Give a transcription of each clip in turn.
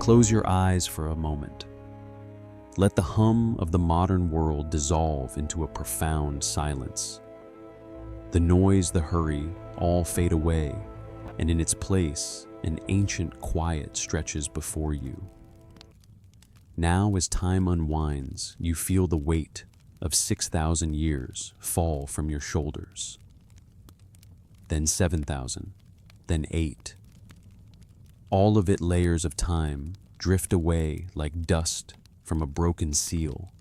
Close your eyes for a moment. Let the hum of the modern world dissolve into a profound silence. The noise, the hurry, all fade away, and in its place, an ancient quiet stretches before you. Now, as time unwinds, you feel the weight of 6,000 years fall from your shoulders. Then 7,000, then 8. All of it layers of time drift away like dust from a broken seal.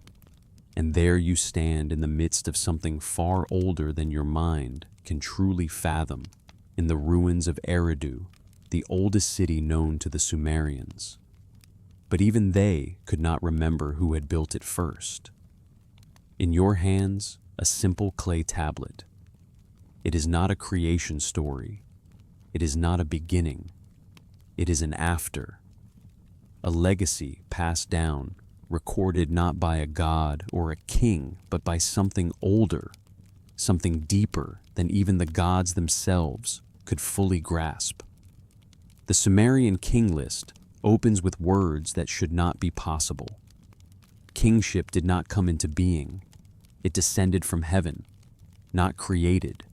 And there you stand in the midst of something far older than your mind can truly fathom, in the ruins of Eridu, the oldest city known to the Sumerians. But even they could not remember who had built it first. In your hands, a simple clay tablet. It is not a creation story. It is not a beginning. It is an after. A legacy passed down, recorded not by a god or a king, but by something older, something deeper than even the gods themselves could fully grasp. The Sumerian king list opens with words that should not be possible. Kingship did not come into being. It descended from heaven, not created,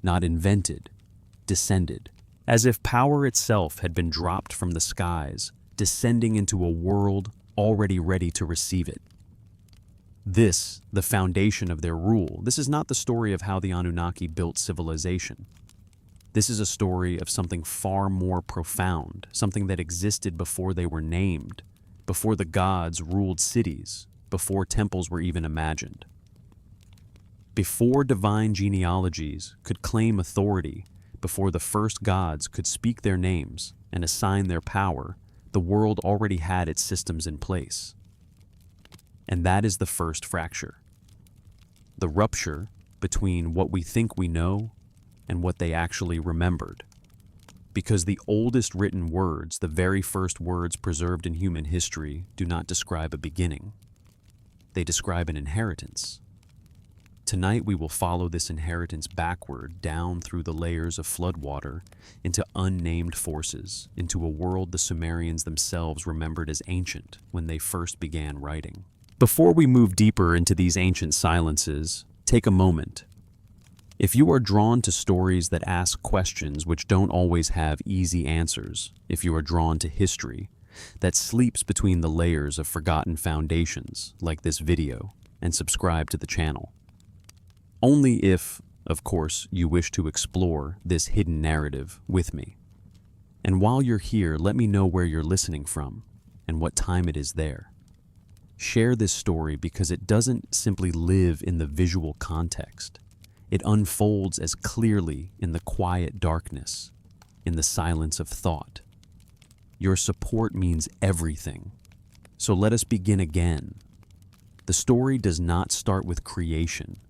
not invented, descended, as if power itself had been dropped from the skies, descending into a world already ready to receive it. This, the foundation of their rule, this is not the story of how the Anunnaki built civilization. This is a story of something far more profound, something that existed before they were named, before the gods ruled cities, before temples were even imagined. Before divine genealogies could claim authority, before the first gods could speak their names and assign their power, the world already had its systems in place. And that is the first fracture. The rupture between what we think we know and what they actually remembered. Because the oldest written words, the very first words preserved in human history, do not describe a beginning. They describe an inheritance. Tonight we will follow this inheritance backward down through the layers of floodwater into unnamed forces, into a world the Sumerians themselves remembered as ancient when they first began writing. Before we move deeper into these ancient silences, take a moment. If you are drawn to stories that ask questions which don't always have easy answers, if you are drawn to history that sleeps between the layers of forgotten foundations, like this video, and subscribe to the channel. Only if, of course, you wish to explore this hidden narrative with me. And while you're here, let me know where you're listening from and what time it is there. Share this story because it doesn't simply live in the visual context. It unfolds as clearly in the quiet darkness, in the silence of thought. Your support means everything. So let us begin again. The story does not start with creation.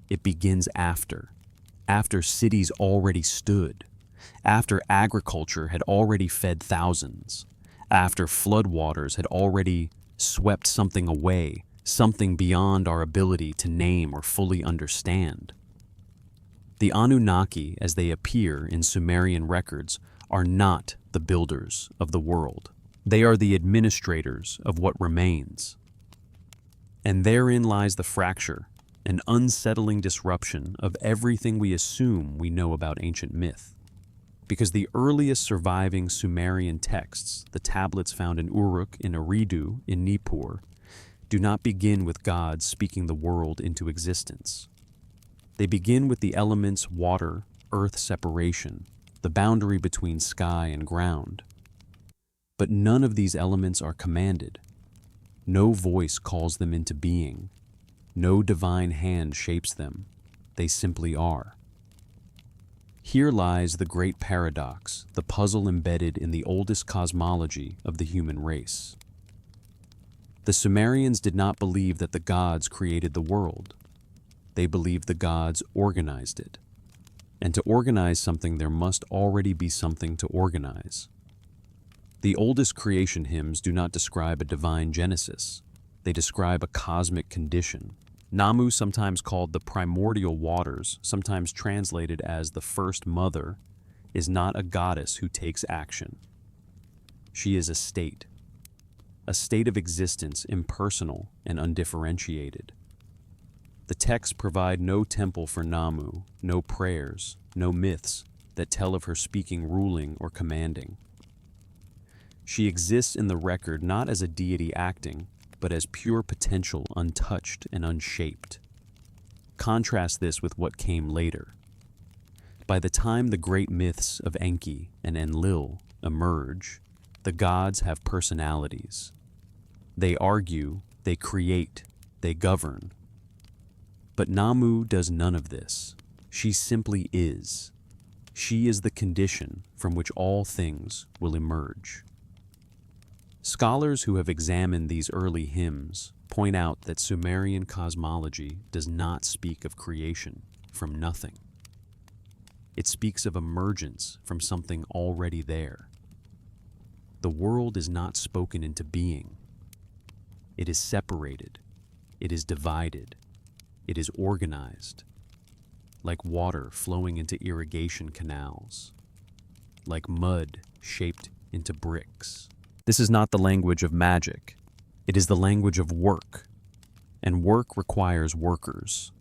It begins after cities already stood, after agriculture had already fed thousands, after floodwaters had already swept something away, something beyond our ability to name or fully understand. The Anunnaki, as they appear in Sumerian records, are not the builders of the world. They are the administrators of what remains. And therein lies the fracture, an unsettling disruption of everything we assume we know about ancient myth. Because the earliest surviving Sumerian texts, the tablets found in Uruk in Eridu in Nippur, do not begin with gods speaking the world into existence. They begin with the elements water, earth separation, the boundary between sky and ground. But none of these elements are commanded. No voice calls them into being. No divine hand shapes them. They simply are. Here lies the great paradox, the puzzle embedded in the oldest cosmology of the human race. The Sumerians did not believe that the gods created the world. They believed the gods organized it. And to organize something, there must already be something to organize. The oldest creation hymns do not describe a divine genesis. They describe a cosmic condition. Namu, sometimes called the primordial waters, sometimes translated as the first mother, is not a goddess who takes action. She is a state, a state of existence impersonal and undifferentiated. The texts provide no temple for Namu, no prayers, no myths that tell of her speaking, ruling, or commanding. She exists in the record not as a deity acting, but as pure potential, untouched and unshaped. Contrast this with what came later. By the time the great myths of Enki and Enlil emerge, the gods have personalities. They argue, they create, they govern. But Namu does none of this. She simply is. She is the condition from which all things will emerge. Scholars who have examined these early hymns point out that Sumerian cosmology does not speak of creation from nothing. It speaks of emergence from something already there. The world is not spoken into being. It is separated. It is divided. It is organized. Like water flowing into irrigation canals. Like mud shaped into bricks. This is not the language of magic. It is the language of work. And work requires workers.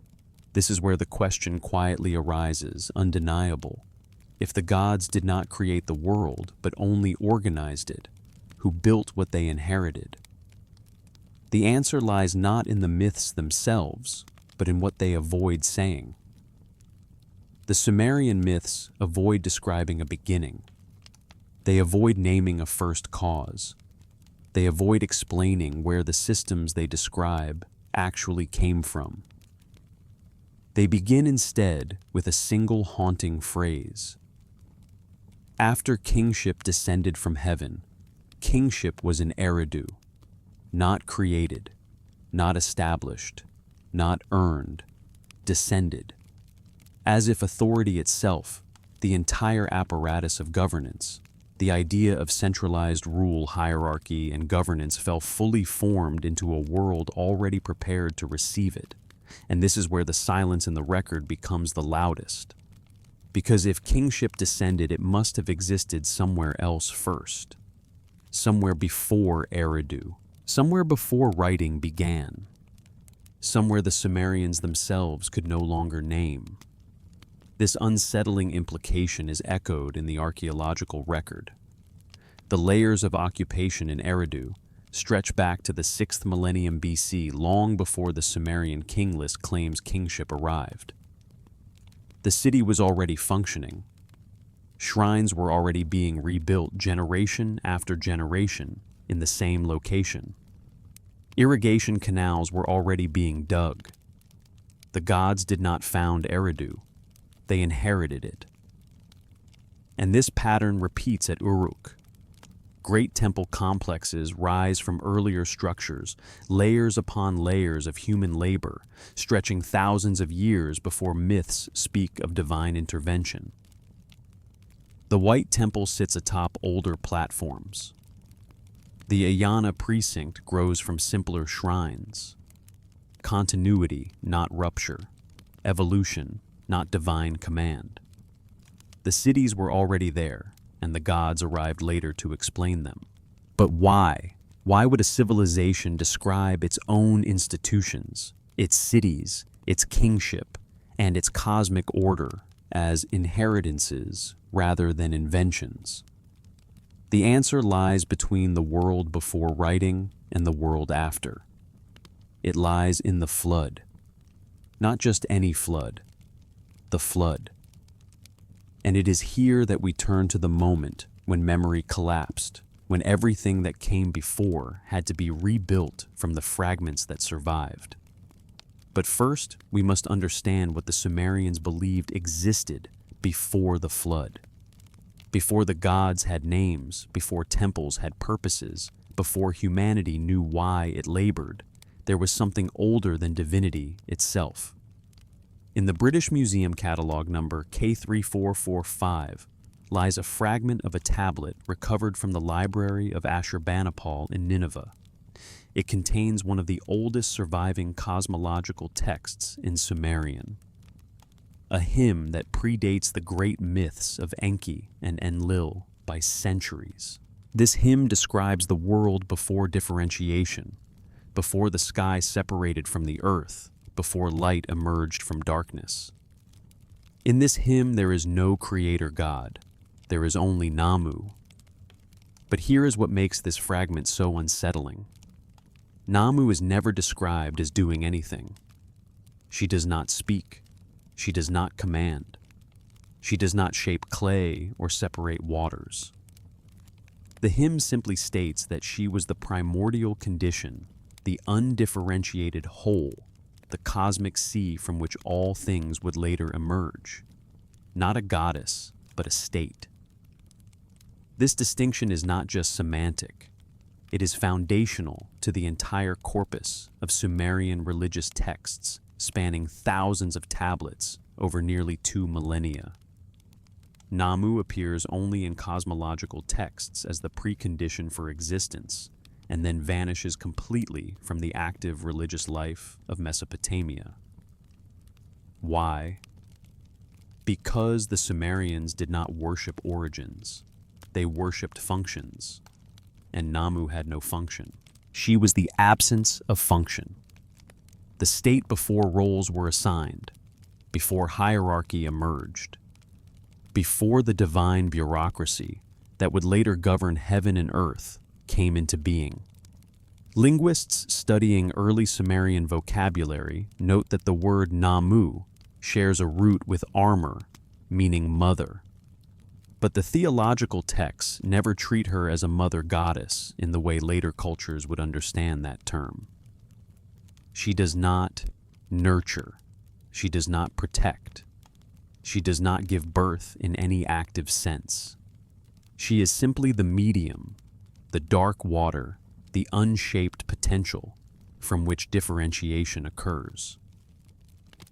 This is where the question quietly arises, undeniable. If the gods did not create the world, but only organized it, who built what they inherited? The answer lies not in the myths themselves, but in what they avoid saying. The Sumerian myths avoid describing a beginning. They avoid naming a first cause. They avoid explaining where the systems they describe actually came from. They begin instead with a single haunting phrase. After kingship descended from heaven, kingship was an eridu, not created, not established, not earned, descended. As if authority itself, the entire apparatus of governance, the idea of centralized rule, hierarchy, and governance fell fully formed into a world already prepared to receive it. And this is where the silence in the record becomes the loudest. Because if kingship descended, it must have existed somewhere else first. Somewhere before Eridu. Somewhere before writing began. Somewhere the Sumerians themselves could no longer name. This unsettling implication is echoed in the archaeological record. The layers of occupation in Eridu stretch back to the 6th millennium BC, long before the Sumerian king list claims kingship arrived. The city was already functioning. Shrines were already being rebuilt generation after generation in the same location. Irrigation canals were already being dug. The gods did not found Eridu. They inherited it. And this pattern repeats at Uruk. Great temple complexes rise from earlier structures, layers upon layers of human labor, stretching thousands of years before myths speak of divine intervention. The White Temple sits atop older platforms. The Ayana precinct grows from simpler shrines. Continuity, not rupture. Evolution, not divine command. The cities were already there, and the gods arrived later to explain them. But why? Why would a civilization describe its own institutions, its cities, its kingship, and its cosmic order as inheritances rather than inventions? The answer lies between the world before writing and the world after. It lies in the flood. Not just any flood, the flood. And it is here that we turn to the moment when memory collapsed, when everything that came before had to be rebuilt from the fragments that survived. But first, we must understand what the Sumerians believed existed before the flood. Before the gods had names, before temples had purposes, before humanity knew why it labored, there was something older than divinity itself. In the British Museum catalogue number K3445 lies a fragment of a tablet recovered from the library of Ashurbanipal in Nineveh. It contains one of the oldest surviving cosmological texts in Sumerian. A hymn that predates the great myths of Enki and Enlil by centuries. This hymn describes the world before differentiation, before the sky separated from the earth, before light emerged from darkness. In this hymn there is no creator God, there is only Namu. But here is what makes this fragment so unsettling. Namu is never described as doing anything. She does not speak. She does not command. She does not shape clay or separate waters. The hymn simply states that she was the primordial condition, the undifferentiated whole, the cosmic sea from which all things would later emerge. Not a goddess, but a state. This distinction is not just semantic. It is foundational to the entire corpus of Sumerian religious texts spanning thousands of tablets over nearly 2 millennia. Namu appears only in cosmological texts as the precondition for existence, and then vanishes completely from the active religious life of Mesopotamia. Why? Because the Sumerians did not worship origins. They worshipped functions, and Namu had no function. She was the absence of function. The state before roles were assigned, before hierarchy emerged, before the divine bureaucracy that would later govern heaven and earth came into being. Linguists studying early Sumerian vocabulary note that the word Namu shares a root with armor, meaning mother. But the theological texts never treat her as a mother goddess in the way later cultures would understand that term. She does not nurture. She does not protect. She does not give birth in any active sense. She is simply the medium, the dark water, the unshaped potential from which differentiation occurs.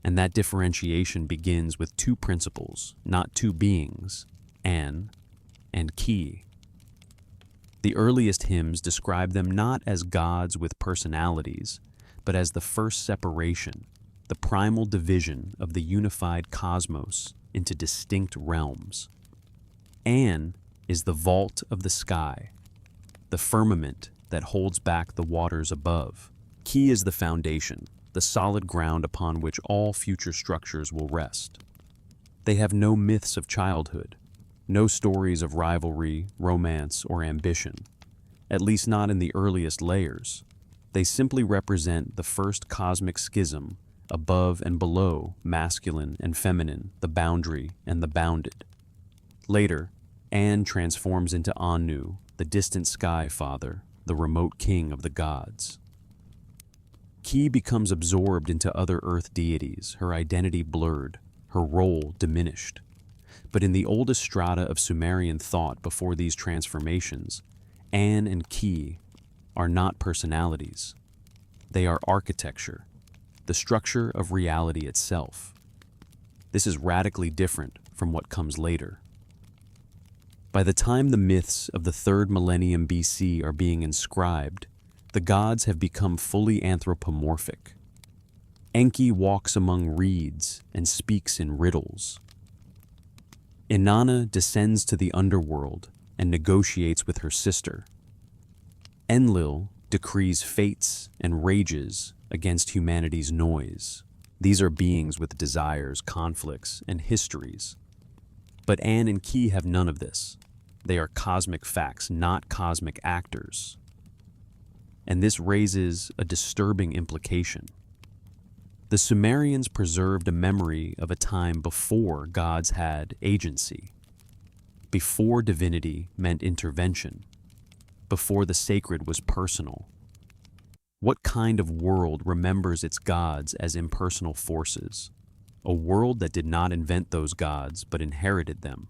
And that differentiation begins with 2 principles, not 2 beings, An and Ki. The earliest hymns describe them not as gods with personalities, but as the first separation, the primal division of the unified cosmos into distinct realms. An is the vault of the sky, the firmament that holds back the waters above. Ki is the foundation, the solid ground upon which all future structures will rest. They have no myths of childhood, no stories of rivalry, romance, or ambition, at least not in the earliest layers. They simply represent the first cosmic schism above and below masculine and feminine, the boundary and the bounded. Later, An transforms into Anu, the distant sky father, the remote king of the gods. Ki becomes absorbed into other earth deities, her identity blurred, her role diminished. But in the oldest strata of Sumerian thought before these transformations, An and Ki are not personalities. They are architecture, the structure of reality itself. This is radically different from what comes later. By the time the myths of the 3rd millennium BC are being inscribed, the gods have become fully anthropomorphic. Enki walks among reeds and speaks in riddles. Inanna descends to the underworld and negotiates with her sister. Enlil decrees fates and rages against humanity's noise. These are beings with desires, conflicts, and histories. But An and Ki have none of this. They are cosmic facts, not cosmic actors. And this raises a disturbing implication. The Sumerians preserved a memory of a time before gods had agency, before divinity meant intervention, before the sacred was personal. What kind of world remembers its gods as impersonal forces? A world that did not invent those gods but inherited them.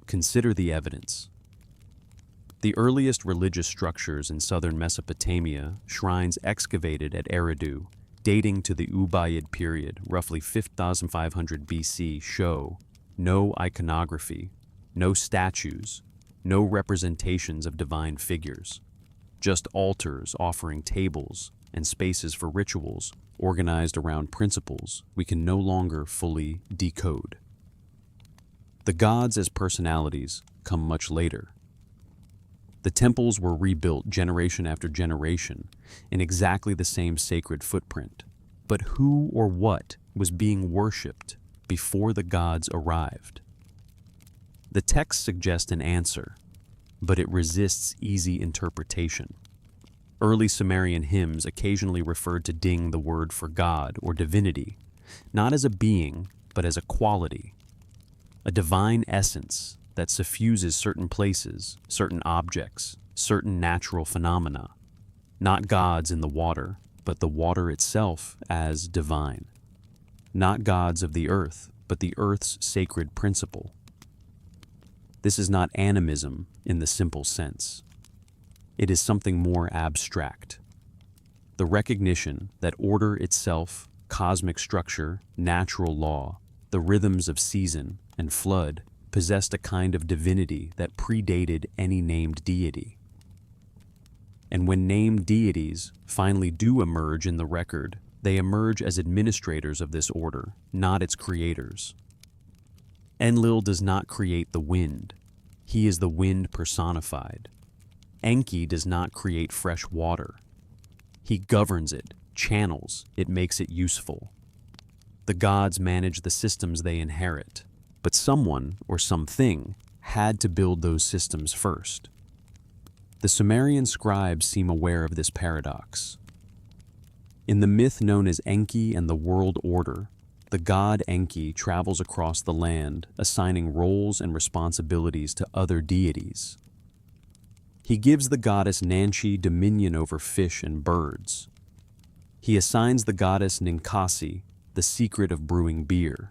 Consider the evidence. The earliest religious structures in southern Mesopotamia, shrines excavated at Eridu, dating to the Ubaid period, roughly 5500 BC, show no iconography, no statues, no representations of divine figures, just altars offering tables and spaces for rituals organized around principles we can no longer fully decode. The gods as personalities come much later. The temples were rebuilt generation after generation in exactly the same sacred footprint. But who or what was being worshipped before the gods arrived? The text suggests an answer, but it resists easy interpretation. Early Sumerian hymns occasionally referred to Ding, the word for God or divinity, not as a being, but as a quality, a divine essence that suffuses certain places, certain objects, certain natural phenomena, not gods in the water, but the water itself as divine, not gods of the earth, but the earth's sacred principle. This is not animism in the simple sense. It is something more abstract. The recognition that order itself, cosmic structure, natural law, the rhythms of season and flood possessed a kind of divinity that predated any named deity. And when named deities finally do emerge in the record, they emerge as administrators of this order, not its creators. Enlil does not create the wind. He is the wind personified. Enki does not create fresh water. He governs it, channels, it makes it useful. The gods manage the systems they inherit, but someone or something had to build those systems first. The Sumerian scribes seem aware of this paradox. In the myth known as Enki and the World Order, the god Enki travels across the land, assigning roles and responsibilities to other deities. He gives the goddess Nanshi dominion over fish and birds. He assigns the goddess Ninkasi the secret of brewing beer.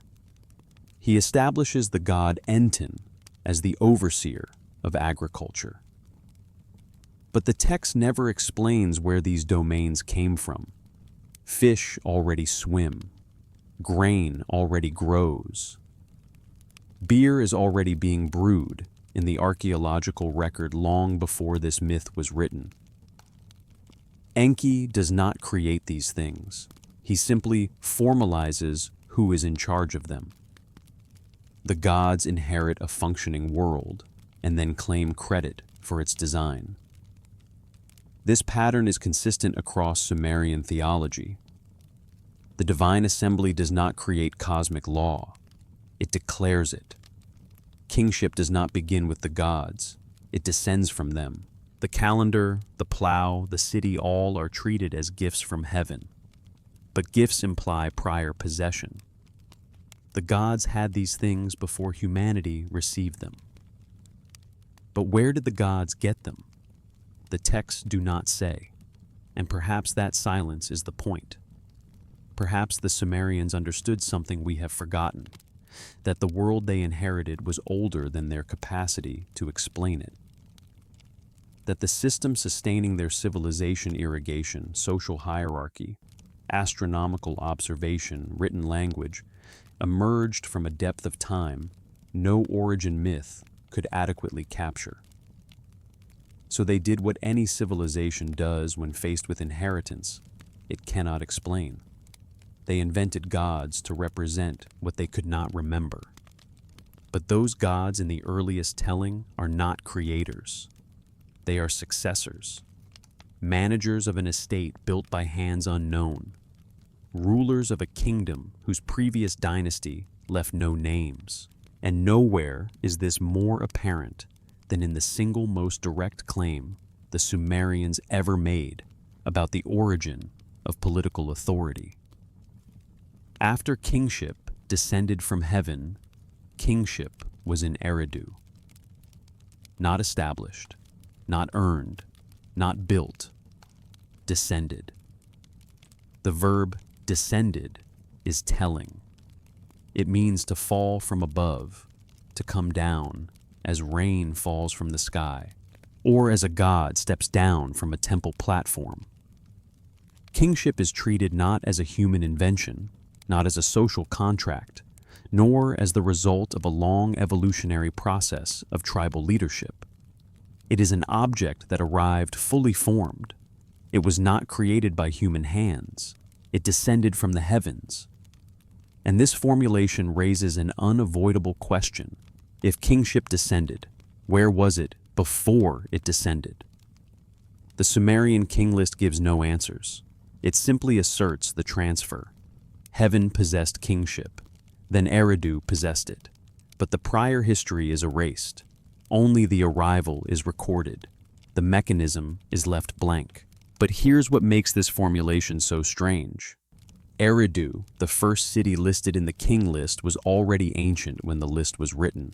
He establishes the god Entin as the overseer of agriculture. But the text never explains where these domains came from. Fish already swim. Grain already grows. Beer is already being brewed in the archaeological record long before this myth was written. Enki does not create these things. He simply formalizes who is in charge of them. The gods inherit a functioning world and then claim credit for its design. This pattern is consistent across Sumerian theology. The divine assembly does not create cosmic law. It declares it. Kingship does not begin with the gods. It descends from them. The calendar, the plow, the city all are treated as gifts from heaven. But gifts imply prior possession. The gods had these things before humanity received them. But where did the gods get them? The texts do not say, and perhaps that silence is the point. Perhaps the Sumerians understood something we have forgotten, that the world they inherited was older than their capacity to explain it. That the system sustaining their civilization, irrigation, social hierarchy, astronomical observation, written language, emerged from a depth of time no origin myth could adequately capture. So they did what any civilization does when faced with inheritance it cannot explain. They invented gods to represent what they could not remember. But those gods in the earliest telling are not creators. They are successors, managers of an estate built by hands unknown, rulers of a kingdom whose previous dynasty left no names. And nowhere is this more apparent than in the single most direct claim the Sumerians ever made about the origin of political authority. After kingship descended from heaven, kingship was in Eridu. Not established, not earned, not built, descended. The verb descended is telling. It means to fall from above, to come down, as rain falls from the sky, or as a god steps down from a temple platform. Kingship is treated not as a human invention, not as a social contract, nor as the result of a long evolutionary process of tribal leadership. It is an object that arrived fully formed. It was not created by human hands. It descended from the heavens. And this formulation raises an unavoidable question. If kingship descended, where was it before it descended. The Sumerian king list gives no answers. It simply asserts the transfer. Heaven possessed kingship, then Eridu possessed it. But the prior history is erased. Only the arrival is recorded. The mechanism is left blank. But here's what makes this formulation so strange. Eridu, the first city listed in the king list, was already ancient when the list was written.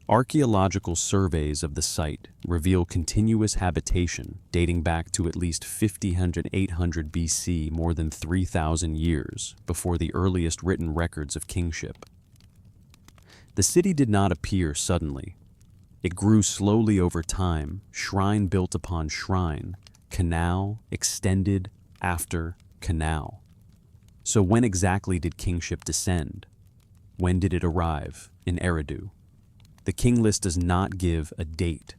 Archaeological surveys of the site reveal continuous habitation dating back to at least 800 BC, more than 3,000 years before the earliest written records of kingship. The city did not appear suddenly. It grew slowly over time, shrine built upon shrine, canal extended after canal. So when exactly did kingship descend? When did it arrive in Eridu? The king list does not give a date,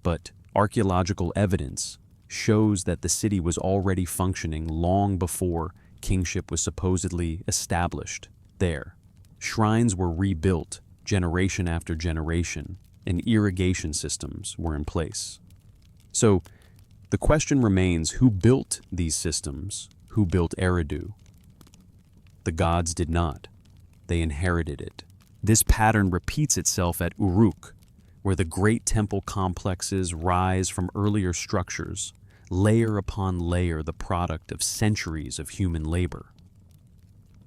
but archaeological evidence shows that the city was already functioning long before kingship was supposedly established there. Shrines were rebuilt generation after generation, and irrigation systems were in place. So the question remains, who built these systems? Who built Eridu? The gods did not. They inherited it. This pattern repeats itself at Uruk, where the great temple complexes rise from earlier structures, layer upon layer, the product of centuries of human labor.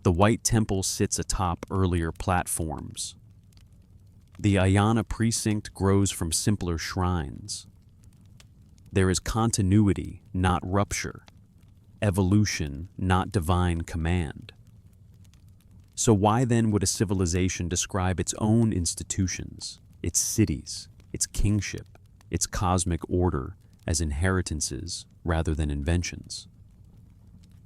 The White Temple sits atop earlier platforms. The Ayana precinct grows from simpler shrines. There is continuity, not rupture, evolution, not divine command. So why then would a civilization describe its own institutions, its cities, its kingship, its cosmic order as inheritances rather than inventions?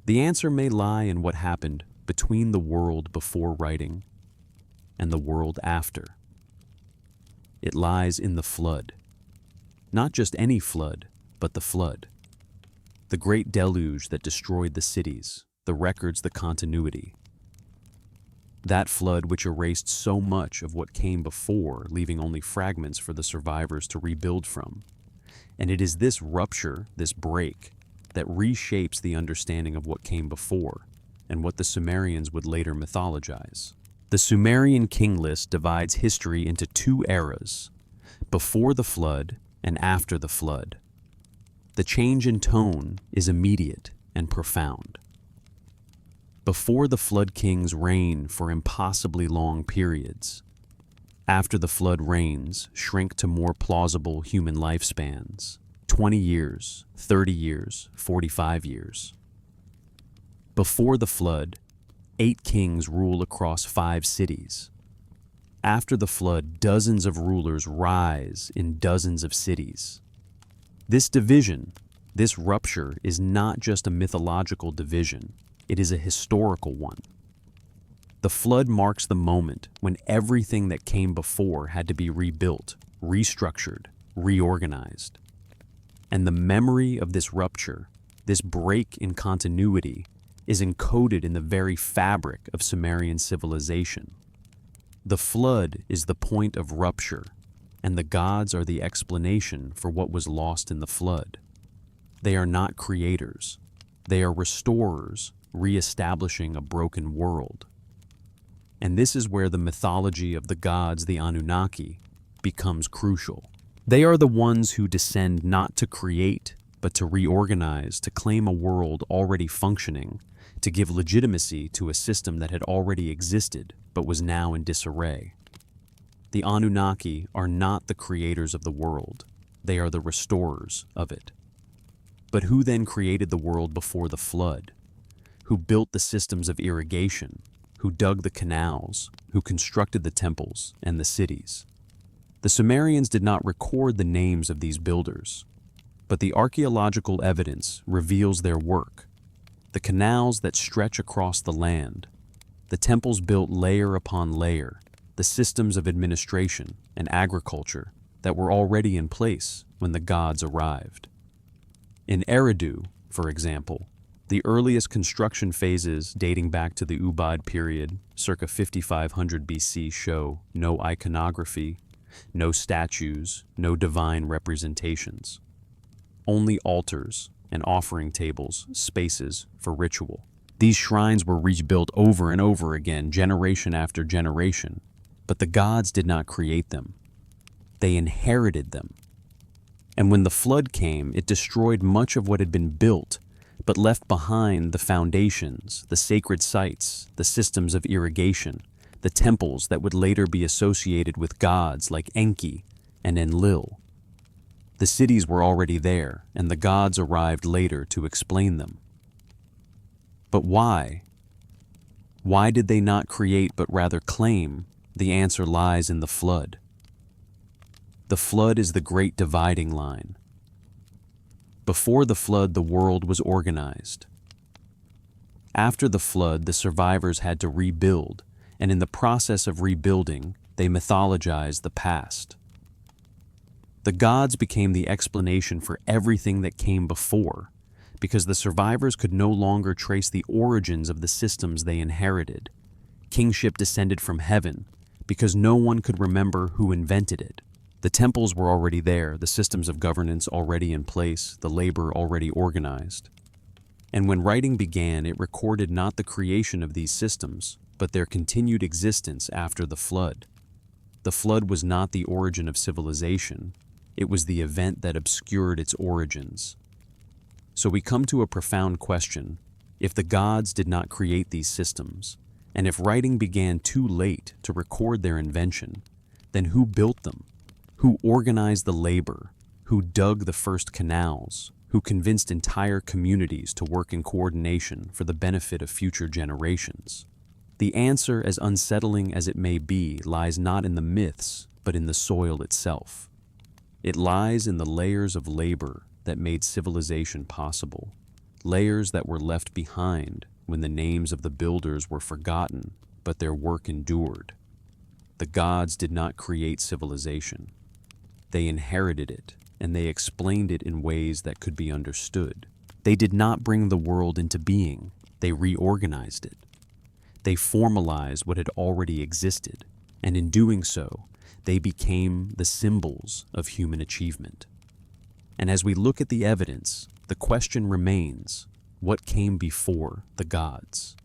The answer may lie in what happened between the world before writing and the world after. It lies in the flood. Not just any flood, but the flood. The great deluge that destroyed the cities, the records, the continuity. That flood which erased so much of what came before, leaving only fragments for the survivors to rebuild from. And it is this rupture, this break, that reshapes the understanding of what came before and what the Sumerians would later mythologize. The Sumerian king list divides history into two eras, before the flood and after the flood. The change in tone is immediate and profound. Before the flood kings reign for impossibly long periods. After the flood reigns shrink to more plausible human lifespans, 20 years, 30 years, 45 years. Before the flood, 8 kings rule across 5 cities. After the flood, dozens of rulers rise in dozens of cities. This division, this rupture, is not just a mythological division. It is a historical one. The flood marks the moment when everything that came before had to be rebuilt, restructured, reorganized. And the memory of this rupture, this break in continuity, is encoded in the very fabric of Sumerian civilization. The flood is the point of rupture, and the gods are the explanation for what was lost in the flood. They are not creators. They are restorers, re-establishing a broken world. And this is where the mythology of the gods, the Anunnaki, becomes crucial. They are the ones who descend not to create, but to reorganize, to claim a world already functioning, to give legitimacy to a system that had already existed, but was now in disarray. The Anunnaki are not the creators of the world. They are the restorers of it. But who then created the world before the flood? Who built the systems of irrigation? Who dug the canals? Who constructed the temples and the cities? The Sumerians did not record the names of these builders, but the archaeological evidence reveals their work. The canals that stretch across the land, the temples built layer upon layer, the systems of administration and agriculture that were already in place when the gods arrived. In Eridu, for example, the earliest construction phases dating back to the Ubad period, circa 5500 BC, show no iconography, No statues, no divine representations. Only altars and offering tables, spaces for ritual. These shrines were rebuilt over and over again, generation after generation, but the gods did not create them. They inherited them. And when the flood came, it destroyed much of what had been built, but left behind the foundations, the sacred sites, the systems of irrigation, the temples that would later be associated with gods like Enki and Enlil. The cities were already there, and the gods arrived later to explain them. But why? Why did they not create but rather claim? The answer lies in the flood. The flood is the great dividing line. Before the flood, the world was organized. After the flood, the survivors had to rebuild, and in the process of rebuilding, they mythologized the past. The gods became the explanation for everything that came before, because the survivors could no longer trace the origins of the systems they inherited. Kingship descended from heaven, because no one could remember who invented it. The temples were already there, the systems of governance already in place, the labor already organized. And when writing began, it recorded not the creation of these systems, but their continued existence after the flood. The flood was not the origin of civilization, it was the event that obscured its origins. So we come to a profound question: if the gods did not create these systems, and if writing began too late to record their invention, then who built them? Who organized the labor? Who dug the first canals? Who convinced entire communities to work in coordination for the benefit of future generations? The answer, as unsettling as it may be, lies not in the myths, but in the soil itself. It lies in the layers of labor that made civilization possible, layers that were left behind when the names of the builders were forgotten, but their work endured. The gods did not create civilization. They inherited it, and they explained it in ways that could be understood. They did not bring the world into being, they reorganized it. They formalized what had already existed, and in doing so, they became the symbols of human achievement. And as we look at the evidence, the question remains: what came before the gods?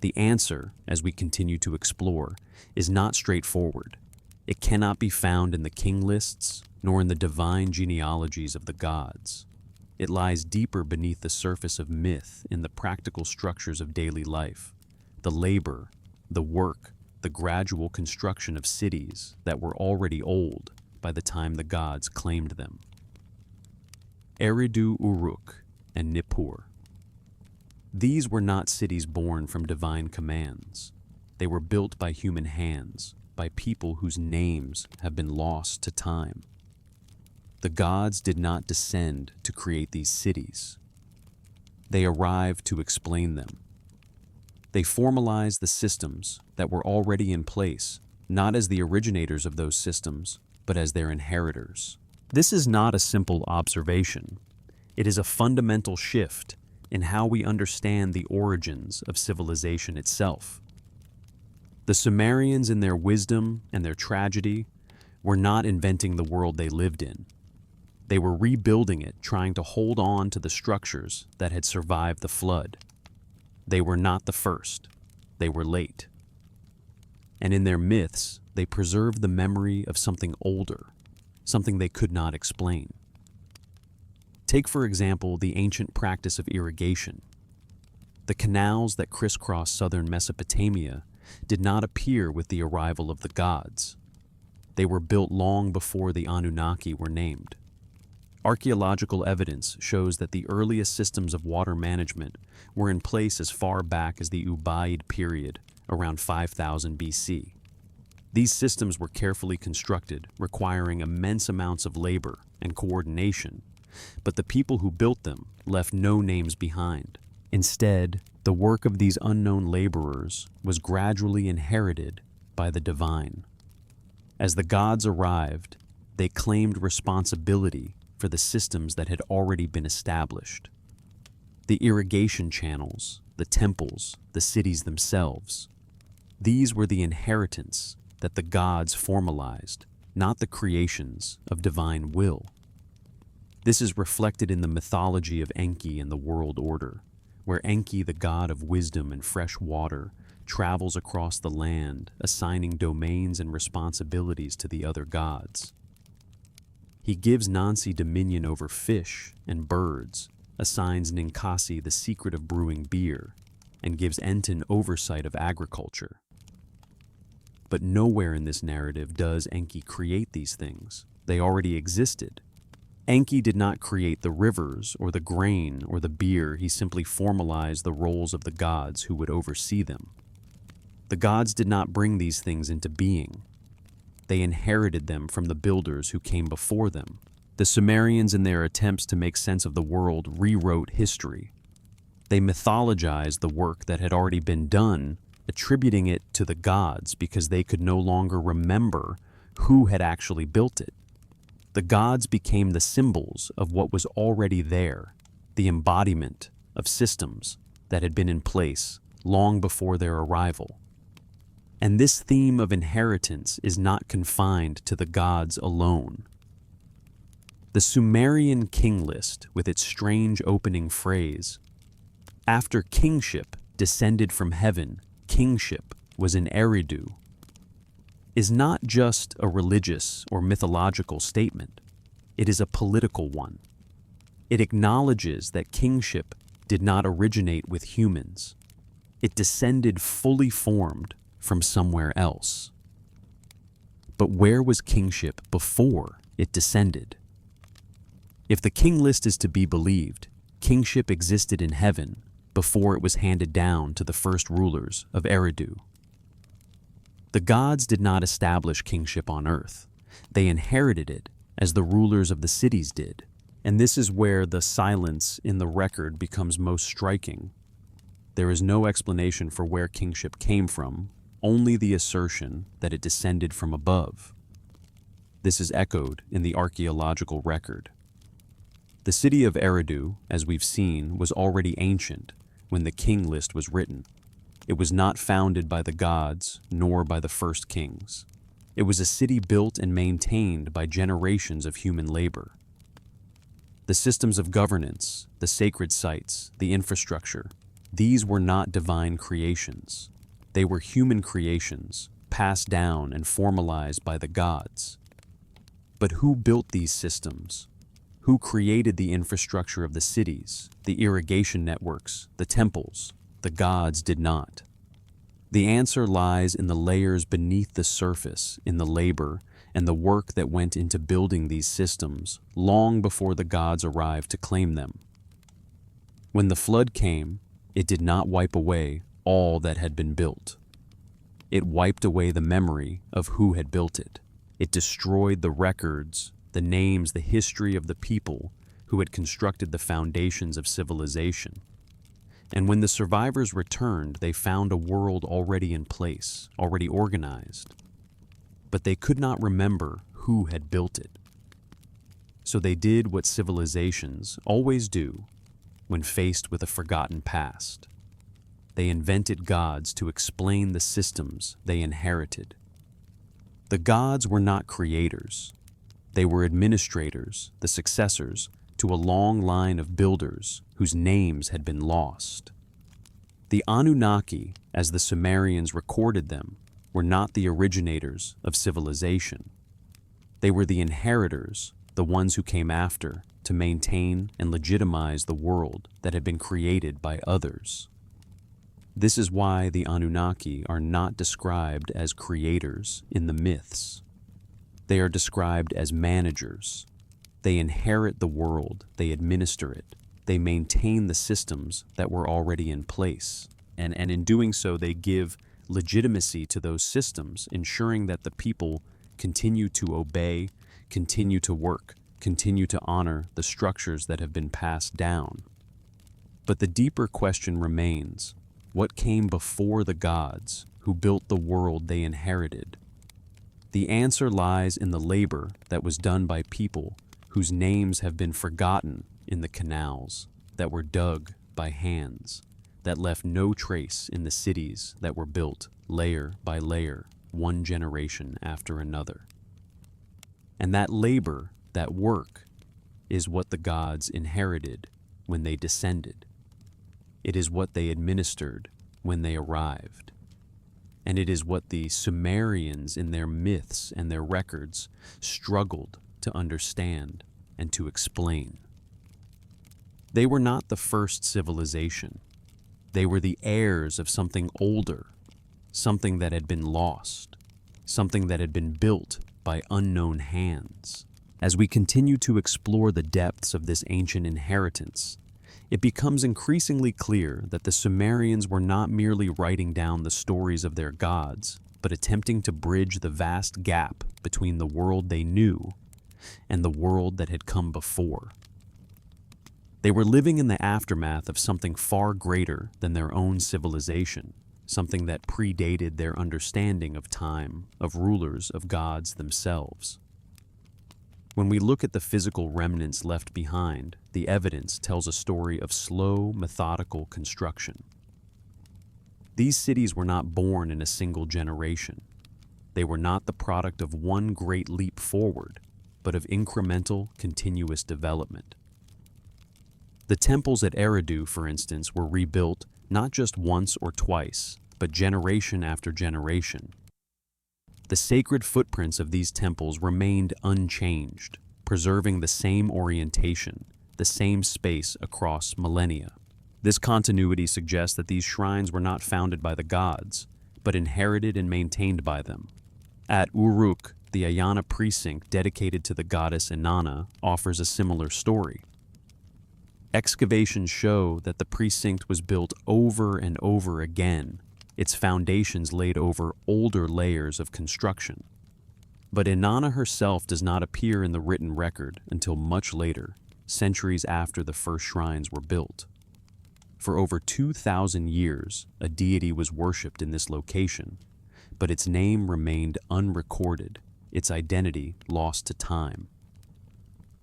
The answer, as we continue to explore, is not straightforward. It cannot be found in the king lists, nor in the divine genealogies of the gods. It lies deeper beneath the surface of myth, in the practical structures of daily life, the labor, the work, the gradual construction of cities that were already old by the time the gods claimed them. Eridu Uruk and Nippur. These were not cities born from divine commands. They were built by human hands, by people whose names have been lost to time. The gods did not descend to create these cities. They arrived to explain them. They formalized the systems that were already in place, not as the originators of those systems, but as their inheritors. This is not a simple observation. It is a fundamental shift in how we understand the origins of civilization itself. The Sumerians, in their wisdom and their tragedy, were not inventing the world they lived in. They were rebuilding it, trying to hold on to the structures that had survived the flood. They were not the first. They were late. And in their myths, they preserved the memory of something older, something they could not explain. Take, for example, the ancient practice of irrigation. The canals that crisscross southern Mesopotamia did not appear with the arrival of the gods. They were built long before the Anunnaki were named. Archaeological evidence shows that the earliest systems of water management were in place as far back as the Ubaid period, around 5000 BC. These systems were carefully constructed, requiring immense amounts of labor and coordination, but the people who built them left no names behind. Instead, the work of these unknown laborers was gradually inherited by the divine. As the gods arrived, they claimed responsibility for the systems that had already been established. The irrigation channels, the temples, the cities themselves. These were the inheritance that the gods formalized, not the creations of divine will. This is reflected in the mythology of Enki and the world order, where Enki, the god of wisdom and fresh water, travels across the land, assigning domains and responsibilities to the other gods. He gives Nansi dominion over fish and birds, assigns Ninkasi the secret of brewing beer, and gives Entin oversight of agriculture. But nowhere in this narrative does Enki create these things. They already existed. Enki did not create the rivers or the grain or the beer. He simply formalized the roles of the gods who would oversee them. The gods did not bring these things into being. They inherited them from the builders who came before them. The Sumerians, in their attempts to make sense of the world, rewrote history. They mythologized the work that had already been done, attributing it to the gods because they could no longer remember who had actually built it. The gods became the symbols of what was already there, the embodiment of systems that had been in place long before their arrival. And this theme of inheritance is not confined to the gods alone. The Sumerian king list, with its strange opening phrase, "After kingship descended from heaven, kingship was in Eridu," is not just a religious or mythological statement. It is a political one. It acknowledges that kingship did not originate with humans. It descended fully formed from somewhere else. But where was kingship before it descended? If the king list is to be believed, kingship existed in heaven before it was handed down to the first rulers of Eridu. The gods did not establish kingship on earth. They inherited it as the rulers of the cities did. And this is where the silence in the record becomes most striking. There is no explanation for where kingship came from, only the assertion that it descended from above. This is echoed in the archaeological record. The city of Eridu, as we've seen, was already ancient when the king list was written. It was not founded by the gods, nor by the first kings. It was a city built and maintained by generations of human labor. The systems of governance, the sacred sites, the infrastructure, these were not divine creations. They were human creations, passed down and formalized by the gods. But who built these systems? Who created the infrastructure of the cities, the irrigation networks, the temples? The gods did not. The answer lies in the layers beneath the surface, in the labor and the work that went into building these systems long before the gods arrived to claim them. When the flood came, it did not wipe away all that had been built. It wiped away the memory of who had built it. It destroyed the records, the names, the history of the people who had constructed the foundations of civilization. And when the survivors returned, they found a world already in place, already organized. But they could not remember who had built it. So they did what civilizations always do when faced with a forgotten past. They invented gods to explain the systems they inherited. The gods were not creators. They were administrators, the successors, to a long line of builders whose names had been lost. The Anunnaki, as the Sumerians recorded them, were not the originators of civilization. They were the inheritors, the ones who came after to maintain and legitimize the world that had been created by others. This is why the Anunnaki are not described as creators in the myths. They are described as managers. They inherit the world, they administer it, they maintain the systems that were already in place. And in doing so, they give legitimacy to those systems, ensuring that the people continue to obey, continue to work, continue to honor the structures that have been passed down. But the deeper question remains, what came before the gods who built the world they inherited? The answer lies in the labor that was done by people whose names have been forgotten in the canals that were dug by hands, that left no trace in the cities that were built layer by layer, one generation after another. And that labor, that work, is what the gods inherited when they descended. It is what they administered when they arrived. And it is what the Sumerians in their myths and their records struggled to understand and to explain. They were not the first civilization. They were the heirs of something older, something that had been lost, something that had been built by unknown hands. As we continue to explore the depths of this ancient inheritance, it becomes increasingly clear that the Sumerians were not merely writing down the stories of their gods, but attempting to bridge the vast gap between the world they knew and the world that had come before. They were living in the aftermath of something far greater than their own civilization, something that predated their understanding of time, of rulers, of gods themselves. When we look at the physical remnants left behind, the evidence tells a story of slow, methodical construction. These cities were not born in a single generation. They were not the product of one great leap forward, but of incremental, continuous development. The temples at Eridu, for instance, were rebuilt not just once or twice, but generation after generation. The sacred footprints of these temples remained unchanged, preserving the same orientation, the same space across millennia. This continuity suggests that these shrines were not founded by the gods, but inherited and maintained by them. At Uruk, the Ayana precinct dedicated to the goddess Inanna offers a similar story. Excavations show that the precinct was built over and over again, its foundations laid over older layers of construction. But Inanna herself does not appear in the written record until much later, centuries after the first shrines were built. For over 2,000 years, a deity was worshipped in this location, but its name remained unrecorded, its identity lost to time.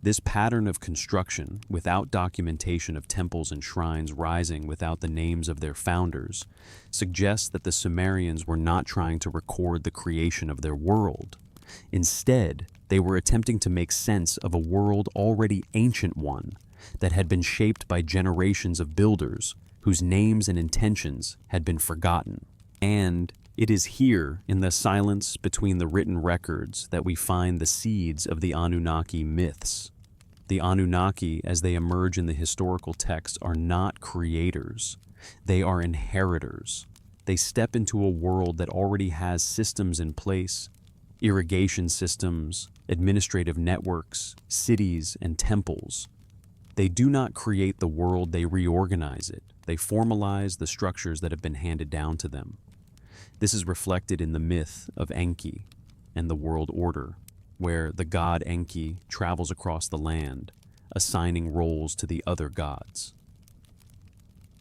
This pattern of construction, without documentation of temples and shrines rising without the names of their founders, suggests that the Sumerians were not trying to record the creation of their world. Instead, they were attempting to make sense of a world already ancient one that had been shaped by generations of builders whose names and intentions had been forgotten. And it is here, in the silence between the written records, that we find the seeds of the Anunnaki myths. The Anunnaki, as they emerge in the historical texts, are not creators. They are inheritors. They step into a world that already has systems in place, irrigation systems, administrative networks, cities, and temples. They do not create the world, they reorganize it. They formalize the structures that have been handed down to them. This is reflected in the myth of Enki and the world order, where the god Enki travels across the land, assigning roles to the other gods.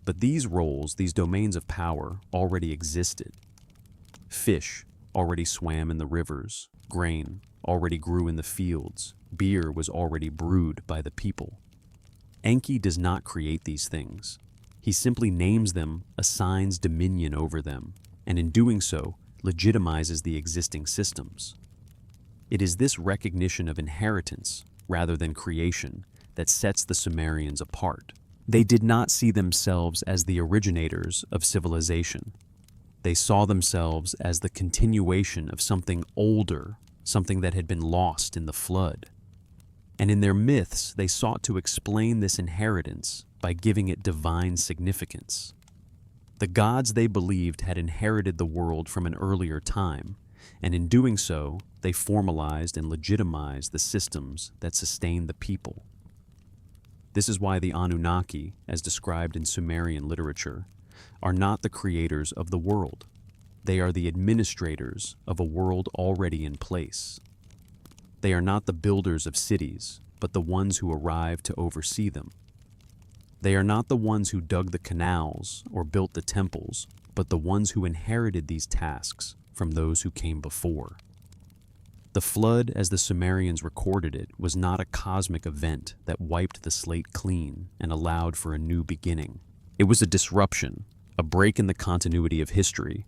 But these roles, these domains of power, already existed. Fish already swam in the rivers, grain already grew in the fields, beer was already brewed by the people. Enki does not create these things. He simply names them, assigns dominion over them, and in doing so, legitimizes the existing systems. It is this recognition of inheritance, rather than creation, that sets the Sumerians apart. They did not see themselves as the originators of civilization. They saw themselves as the continuation of something older, something that had been lost in the flood. And in their myths, they sought to explain this inheritance by giving it divine significance. The gods they believed had inherited the world from an earlier time, and in doing so, they formalized and legitimized the systems that sustained the people. This is why the Anunnaki, as described in Sumerian literature, are not the creators of the world. They are the administrators of a world already in place. They are not the builders of cities, but the ones who arrived to oversee them. They are not the ones who dug the canals or built the temples, but the ones who inherited these tasks from those who came before. The flood, as the Sumerians recorded it, was not a cosmic event that wiped the slate clean and allowed for a new beginning. It was a disruption, a break in the continuity of history,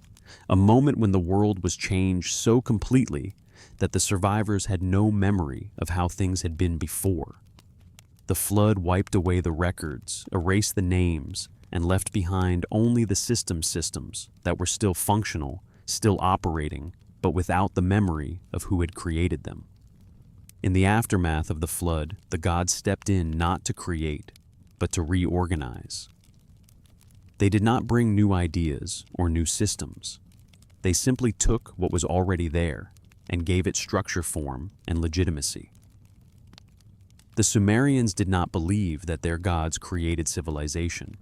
a moment when the world was changed so completely that the survivors had no memory of how things had been before. The flood wiped away the records, erased the names, and left behind only the systems that were still functional, still operating, but without the memory of who had created them. In the aftermath of the flood, the gods stepped in not to create, but to reorganize. They did not bring new ideas or new systems. They simply took what was already there and gave it structure, form, and legitimacy. The Sumerians did not believe that their gods created civilization.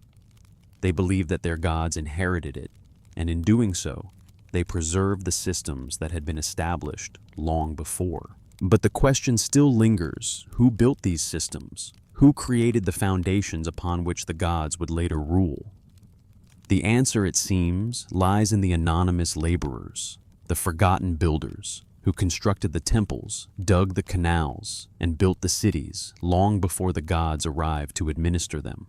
They believed that their gods inherited it, and in doing so, they preserved the systems that had been established long before. But the question still lingers: who built these systems? Who created the foundations upon which the gods would later rule? The answer, it seems, lies in the anonymous laborers, the forgotten builders, who constructed the temples, dug the canals, and built the cities long before the gods arrived to administer them.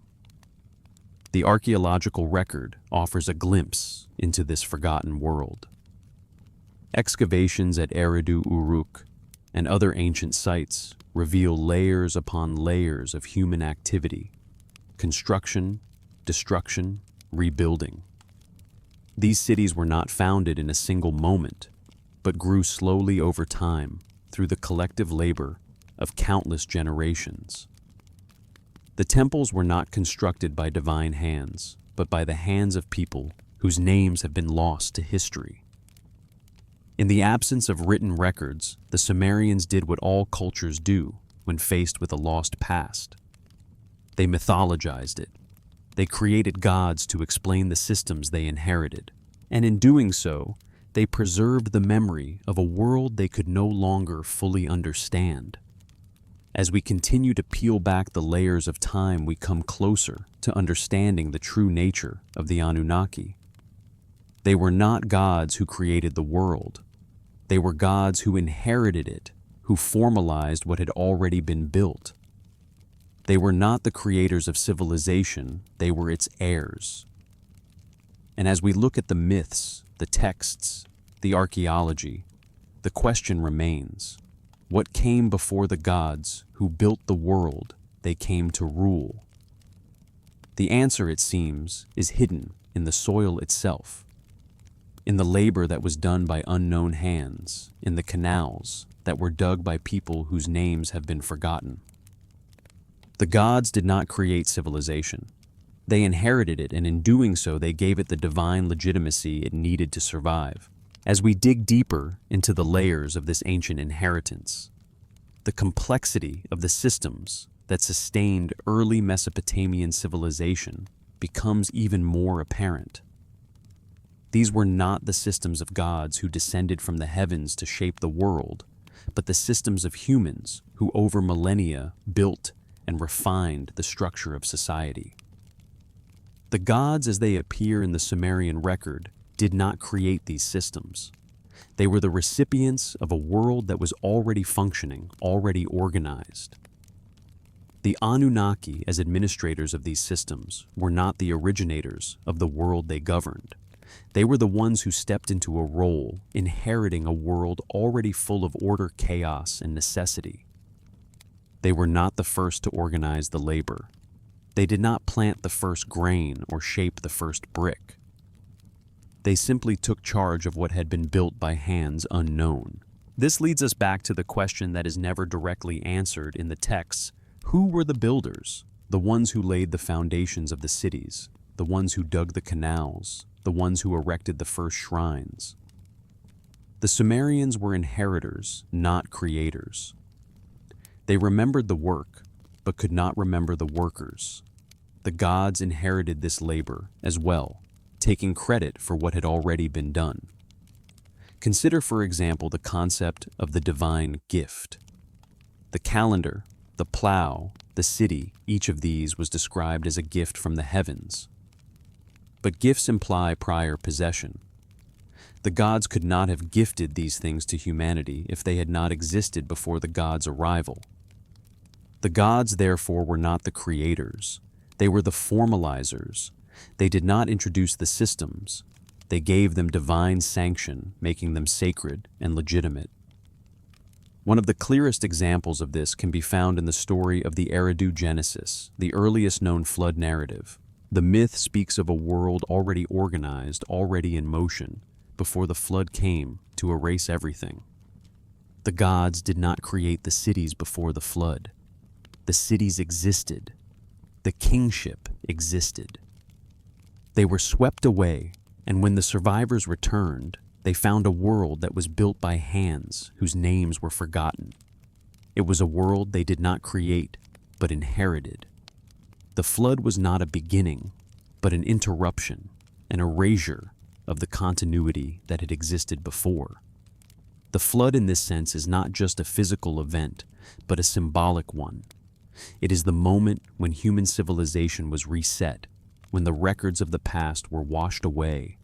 The archaeological record offers a glimpse into this forgotten world. Excavations at Eridu Uruk and other ancient sites reveal layers upon layers of human activity, construction, destruction, rebuilding. These cities were not founded in a single moment, but grew slowly over time through the collective labor of countless generations. The temples were not constructed by divine hands, but by the hands of people whose names have been lost to history. In the absence of written records, the Sumerians did what all cultures do when faced with a lost past. They mythologized it. They created gods to explain the systems they inherited, and in doing so, they preserved the memory of a world they could no longer fully understand. As we continue to peel back the layers of time, we come closer to understanding the true nature of the Anunnaki. They were not gods who created the world. They were gods who inherited it, who formalized what had already been built. They were not the creators of civilization, they were its heirs. And as we look at the myths, the texts, the archaeology, the question remains: what came before the gods who built the world they came to rule? The answer, it seems, is hidden in the soil itself, in the labor that was done by unknown hands, in the canals that were dug by people whose names have been forgotten. The gods did not create civilization. They inherited it, and in doing so, they gave it the divine legitimacy it needed to survive. As we dig deeper into the layers of this ancient inheritance, the complexity of the systems that sustained early Mesopotamian civilization becomes even more apparent. These were not the systems of gods who descended from the heavens to shape the world, but the systems of humans who over millennia built and refined the structure of society. The gods, as they appear in the Sumerian record, did not create these systems. They were the recipients of a world that was already functioning, already organized. The Anunnaki, as administrators of these systems, were not the originators of the world they governed. They were the ones who stepped into a role, inheriting a world already full of order, chaos, and necessity. They were not the first to organize the labor. They did not plant the first grain or shape the first brick. They simply took charge of what had been built by hands unknown. This leads us back to the question that is never directly answered in the texts: who were the builders? The ones who laid the foundations of the cities, the ones who dug the canals, the ones who erected the first shrines. The Sumerians were inheritors, not creators. They remembered the work, but could not remember the workers. The gods inherited this labor as well, taking credit for what had already been done. Consider, for example, the concept of the divine gift. The calendar, the plow, the city, each of these was described as a gift from the heavens. But gifts imply prior possession. The gods could not have gifted these things to humanity if they had not existed before the gods' arrival. The gods, therefore, were not the creators. They were the formalizers. They did not introduce the systems. They gave them divine sanction, making them sacred and legitimate. One of the clearest examples of this can be found in the story of the Genesis, the earliest known flood narrative. The myth speaks of a world already organized, already in motion, before the flood came to erase everything. The gods did not create the cities before the flood. The cities existed. The kingship existed. They were swept away, and when the survivors returned, they found a world that was built by hands whose names were forgotten. It was a world they did not create, but inherited. The flood was not a beginning, but an interruption, an erasure of the continuity that had existed before. The flood in this sense is not just a physical event, but a symbolic one. It is the moment when human civilization was reset, when the records of the past were washed away,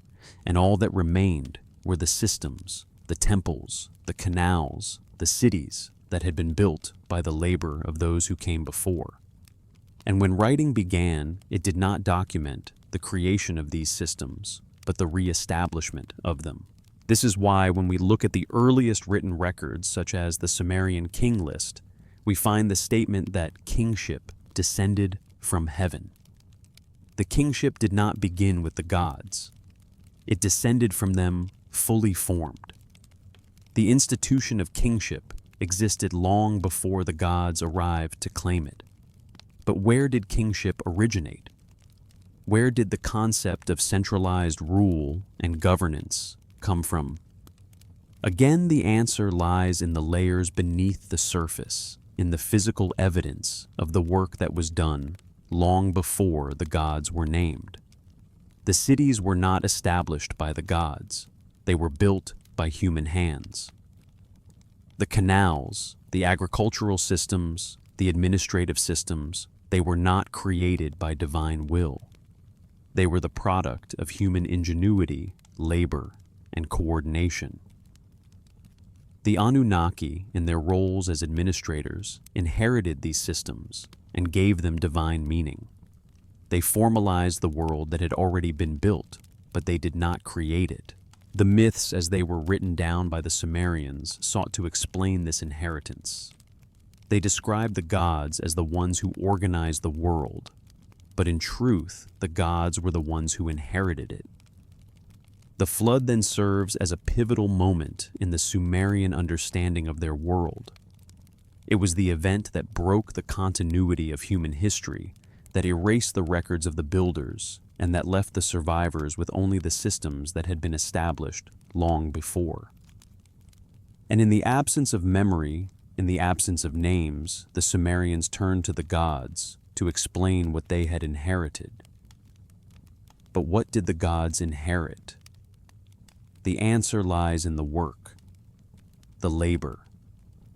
and all that remained were the systems, the temples, the canals, the cities that had been built by the labor of those who came before. And when writing began, it did not document the creation of these systems, but the re-establishment of them. This is why when we look at the earliest written records, such as the Sumerian king list, we find the statement that kingship descended from heaven. The kingship did not begin with the gods. It descended from them fully formed. The institution of kingship existed long before the gods arrived to claim it. But where did kingship originate? Where did the concept of centralized rule and governance come from? Again, the answer lies in the layers beneath the surface, in the physical evidence of the work that was done long before the gods were named. The cities were not established by the gods. They were built by human hands. The canals, the agricultural systems, the administrative systems, they were not created by divine will. They were the product of human ingenuity, labor, and coordination. The Anunnaki, in their roles as administrators, inherited these systems and gave them divine meaning. They formalized the world that had already been built, but they did not create it. The myths, as they were written down by the Sumerians, sought to explain this inheritance. They described the gods as the ones who organized the world, but in truth, the gods were the ones who inherited it. The flood then serves as a pivotal moment in the Sumerian understanding of their world. It was the event that broke the continuity of human history, that erased the records of the builders, and that left the survivors with only the systems that had been established long before. And in the absence of memory, in the absence of names, the Sumerians turned to the gods to explain what they had inherited. But what did the gods inherit? The answer lies in the work, the labor,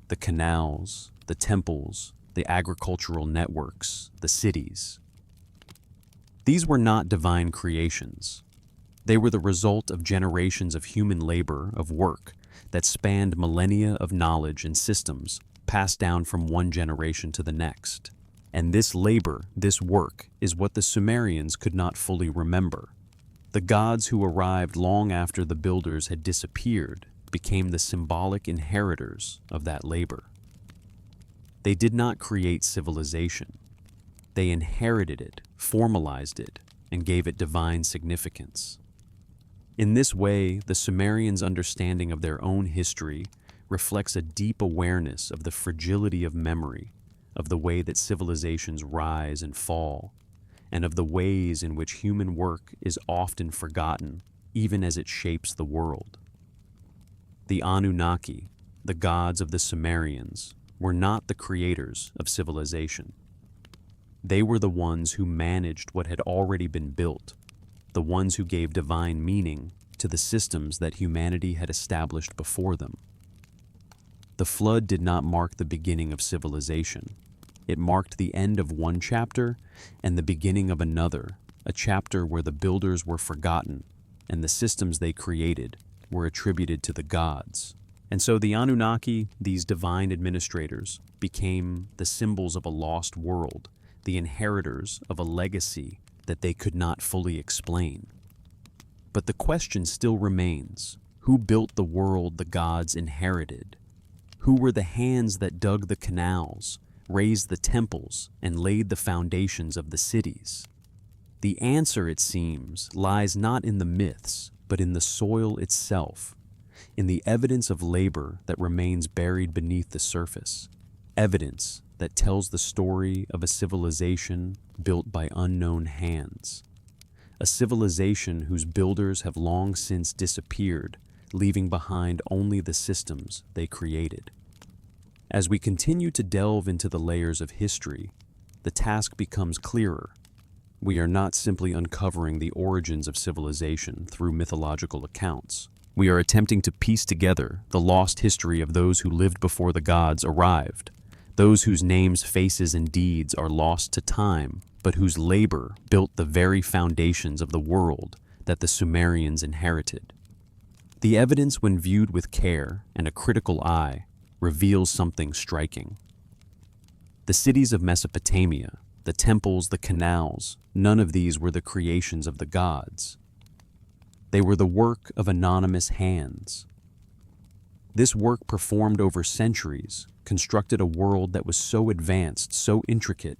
the canals, the temples, the agricultural networks, the cities. These were not divine creations. They were the result of generations of human labor, of work, that spanned millennia of knowledge and systems passed down from one generation to the next. And this labor, this work, is what the Sumerians could not fully remember. The gods who arrived long after the builders had disappeared became the symbolic inheritors of that labor. They did not create civilization. They inherited it, formalized it, and gave it divine significance. In this way, the Sumerians' understanding of their own history reflects a deep awareness of the fragility of memory, of the way that civilizations rise and fall, and of the ways in which human work is often forgotten, even as it shapes the world. The Anunnaki, the gods of the Sumerians, were not the creators of civilization. They were the ones who managed what had already been built, the ones who gave divine meaning to the systems that humanity had established before them. The flood did not mark the beginning of civilization. It marked the end of one chapter and the beginning of another, a chapter where the builders were forgotten and the systems they created were attributed to the gods. And so the Anunnaki, these divine administrators, became the symbols of a lost world, the inheritors of a legacy that they could not fully explain. But the question still remains, who built the world the gods inherited? Who were the hands that dug the canals, raised the temples, and laid the foundations of the cities? The answer, it seems, lies not in the myths, but in the soil itself, in the evidence of labor that remains buried beneath the surface, evidence that tells the story of a civilization built by unknown hands, a civilization whose builders have long since disappeared, leaving behind only the systems they created. As we continue to delve into the layers of history, the task becomes clearer. We are not simply uncovering the origins of civilization through mythological accounts. We are attempting to piece together the lost history of those who lived before the gods arrived, those whose names, faces, and deeds are lost to time, but whose labor built the very foundations of the world that the Sumerians inherited. The evidence, when viewed with care and a critical eye, reveals something striking. The cities of Mesopotamia, the temples, the canals, none of these were the creations of the gods. They were the work of anonymous hands. This work, performed over centuries, constructed a world that was so advanced, so intricate,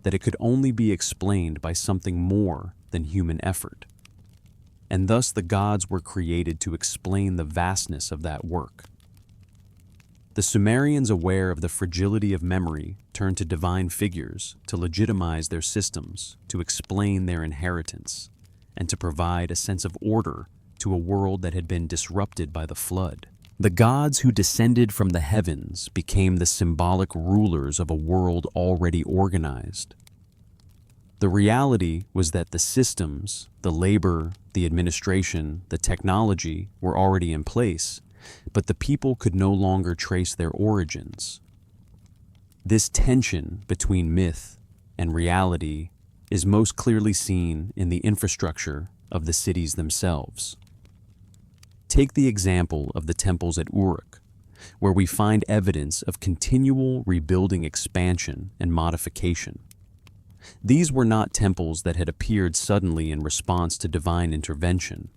that it could only be explained by something more than human effort. And thus the gods were created to explain the vastness of that work. The Sumerians, aware of the fragility of memory, turned to divine figures to legitimize their systems, to explain their inheritance, and to provide a sense of order to a world that had been disrupted by the flood. The gods who descended from the heavens became the symbolic rulers of a world already organized. The reality was that the systems, the labor, the administration, the technology were already in place, but the people could no longer trace their origins. This tension between myth and reality is most clearly seen in the infrastructure of the cities themselves. Take the example of the temples at Uruk, where we find evidence of continual rebuilding, expansion, and modification. These were not temples that had appeared suddenly in response to divine intervention.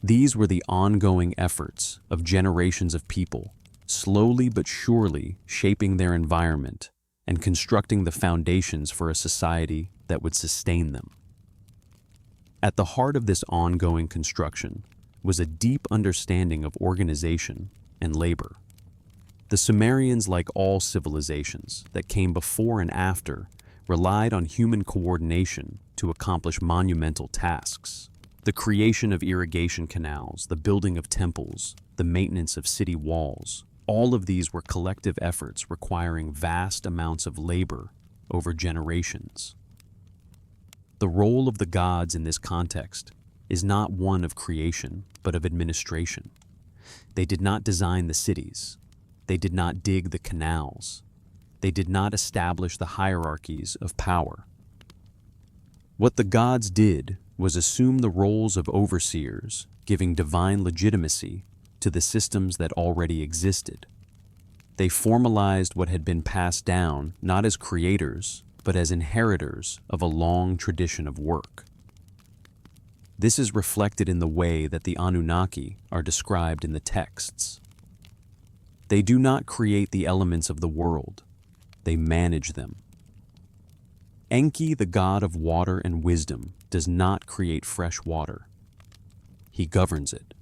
These were the ongoing efforts of generations of people, slowly but surely shaping their environment and constructing the foundations for a society that would sustain them. At the heart of this ongoing construction was a deep understanding of organization and labor. The Sumerians, like all civilizations that came before and after, relied on human coordination to accomplish monumental tasks. The creation of irrigation canals, the building of temples, the maintenance of city walls, all of these were collective efforts requiring vast amounts of labor over generations. The role of the gods in this context is not one of creation, but of administration. They did not design the cities. They did not dig the canals. They did not establish the hierarchies of power. What the gods did was assume the roles of overseers, giving divine legitimacy to the systems that already existed. They formalized what had been passed down not as creators, but as inheritors of a long tradition of work. This is reflected in the way that the Anunnaki are described in the texts. They do not create the elements of the world, they manage them. Enki, the god of water and wisdom, does not create fresh water. He governs it.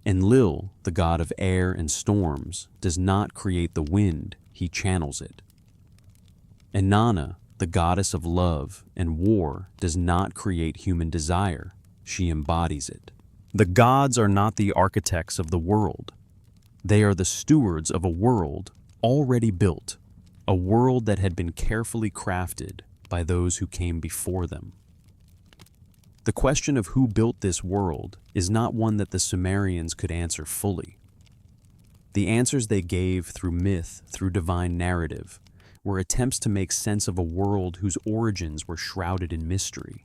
Enlil, the god of air and storms, does not create the wind, he channels it. Inanna, the goddess of love and war, does not create human desire, she embodies it. The gods are not the architects of the world. They are the stewards of a world already built, a world that had been carefully crafted by those who came before them. The question of who built this world is not one that the Sumerians could answer fully. The answers they gave through myth, through divine narrative, were attempts to make sense of a world whose origins were shrouded in mystery.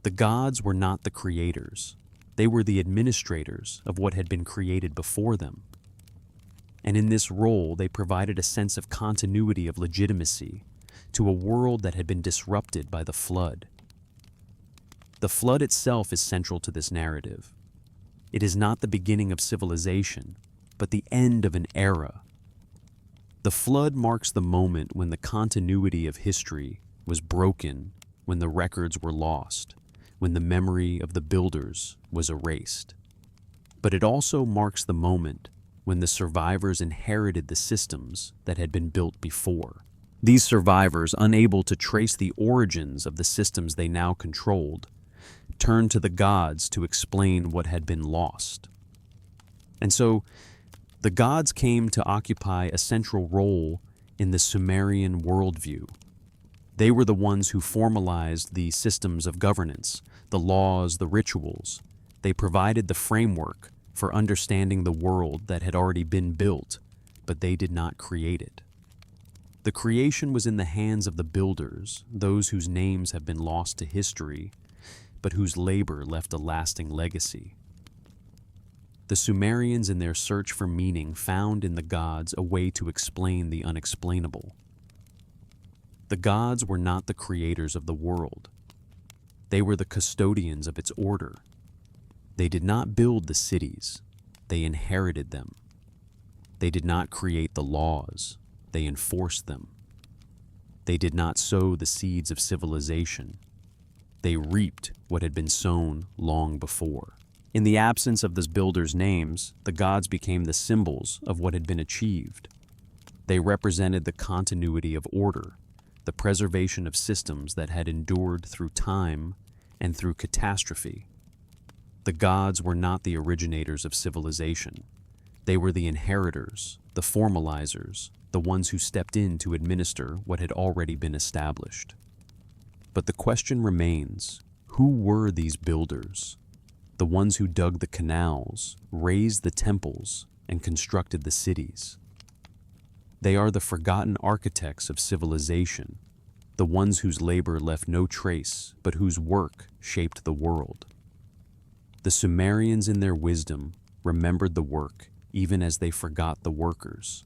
The gods were not the creators. They were the administrators of what had been created before them. And in this role, they provided a sense of continuity, of legitimacy, to a world that had been disrupted by the flood. The flood itself is central to this narrative. It is not the beginning of civilization. but the end of an era. The flood marks the moment when the continuity of history was broken, when the records were lost, when the memory of the builders was erased. But it also marks the moment when the survivors inherited the systems that had been built before. These survivors, unable to trace the origins of the systems they now controlled, turned to the gods to explain what had been lost. And so, the gods came to occupy a central role in the Sumerian worldview. They were the ones who formalized the systems of governance, the laws, the rituals. They provided the framework for understanding the world that had already been built, but they did not create it. The creation was in the hands of the builders, those whose names have been lost to history, but whose labor left a lasting legacy. The Sumerians, in their search for meaning, found in the gods a way to explain the unexplainable. The gods were not the creators of the world. They were the custodians of its order. They did not build the cities, they inherited them. They did not create the laws, they enforced them. They did not sow the seeds of civilization. They reaped what had been sown long before. In the absence of the builders' names, the gods became the symbols of what had been achieved. They represented the continuity of order, the preservation of systems that had endured through time and through catastrophe. The gods were not the originators of civilization. They were the inheritors, the formalizers, the ones who stepped in to administer what had already been established. But the question remains, who were these builders? The ones who dug the canals, raised the temples, and constructed the cities. They are the forgotten architects of civilization, the ones whose labor left no trace, but whose work shaped the world. The Sumerians, in their wisdom, remembered the work even as they forgot the workers.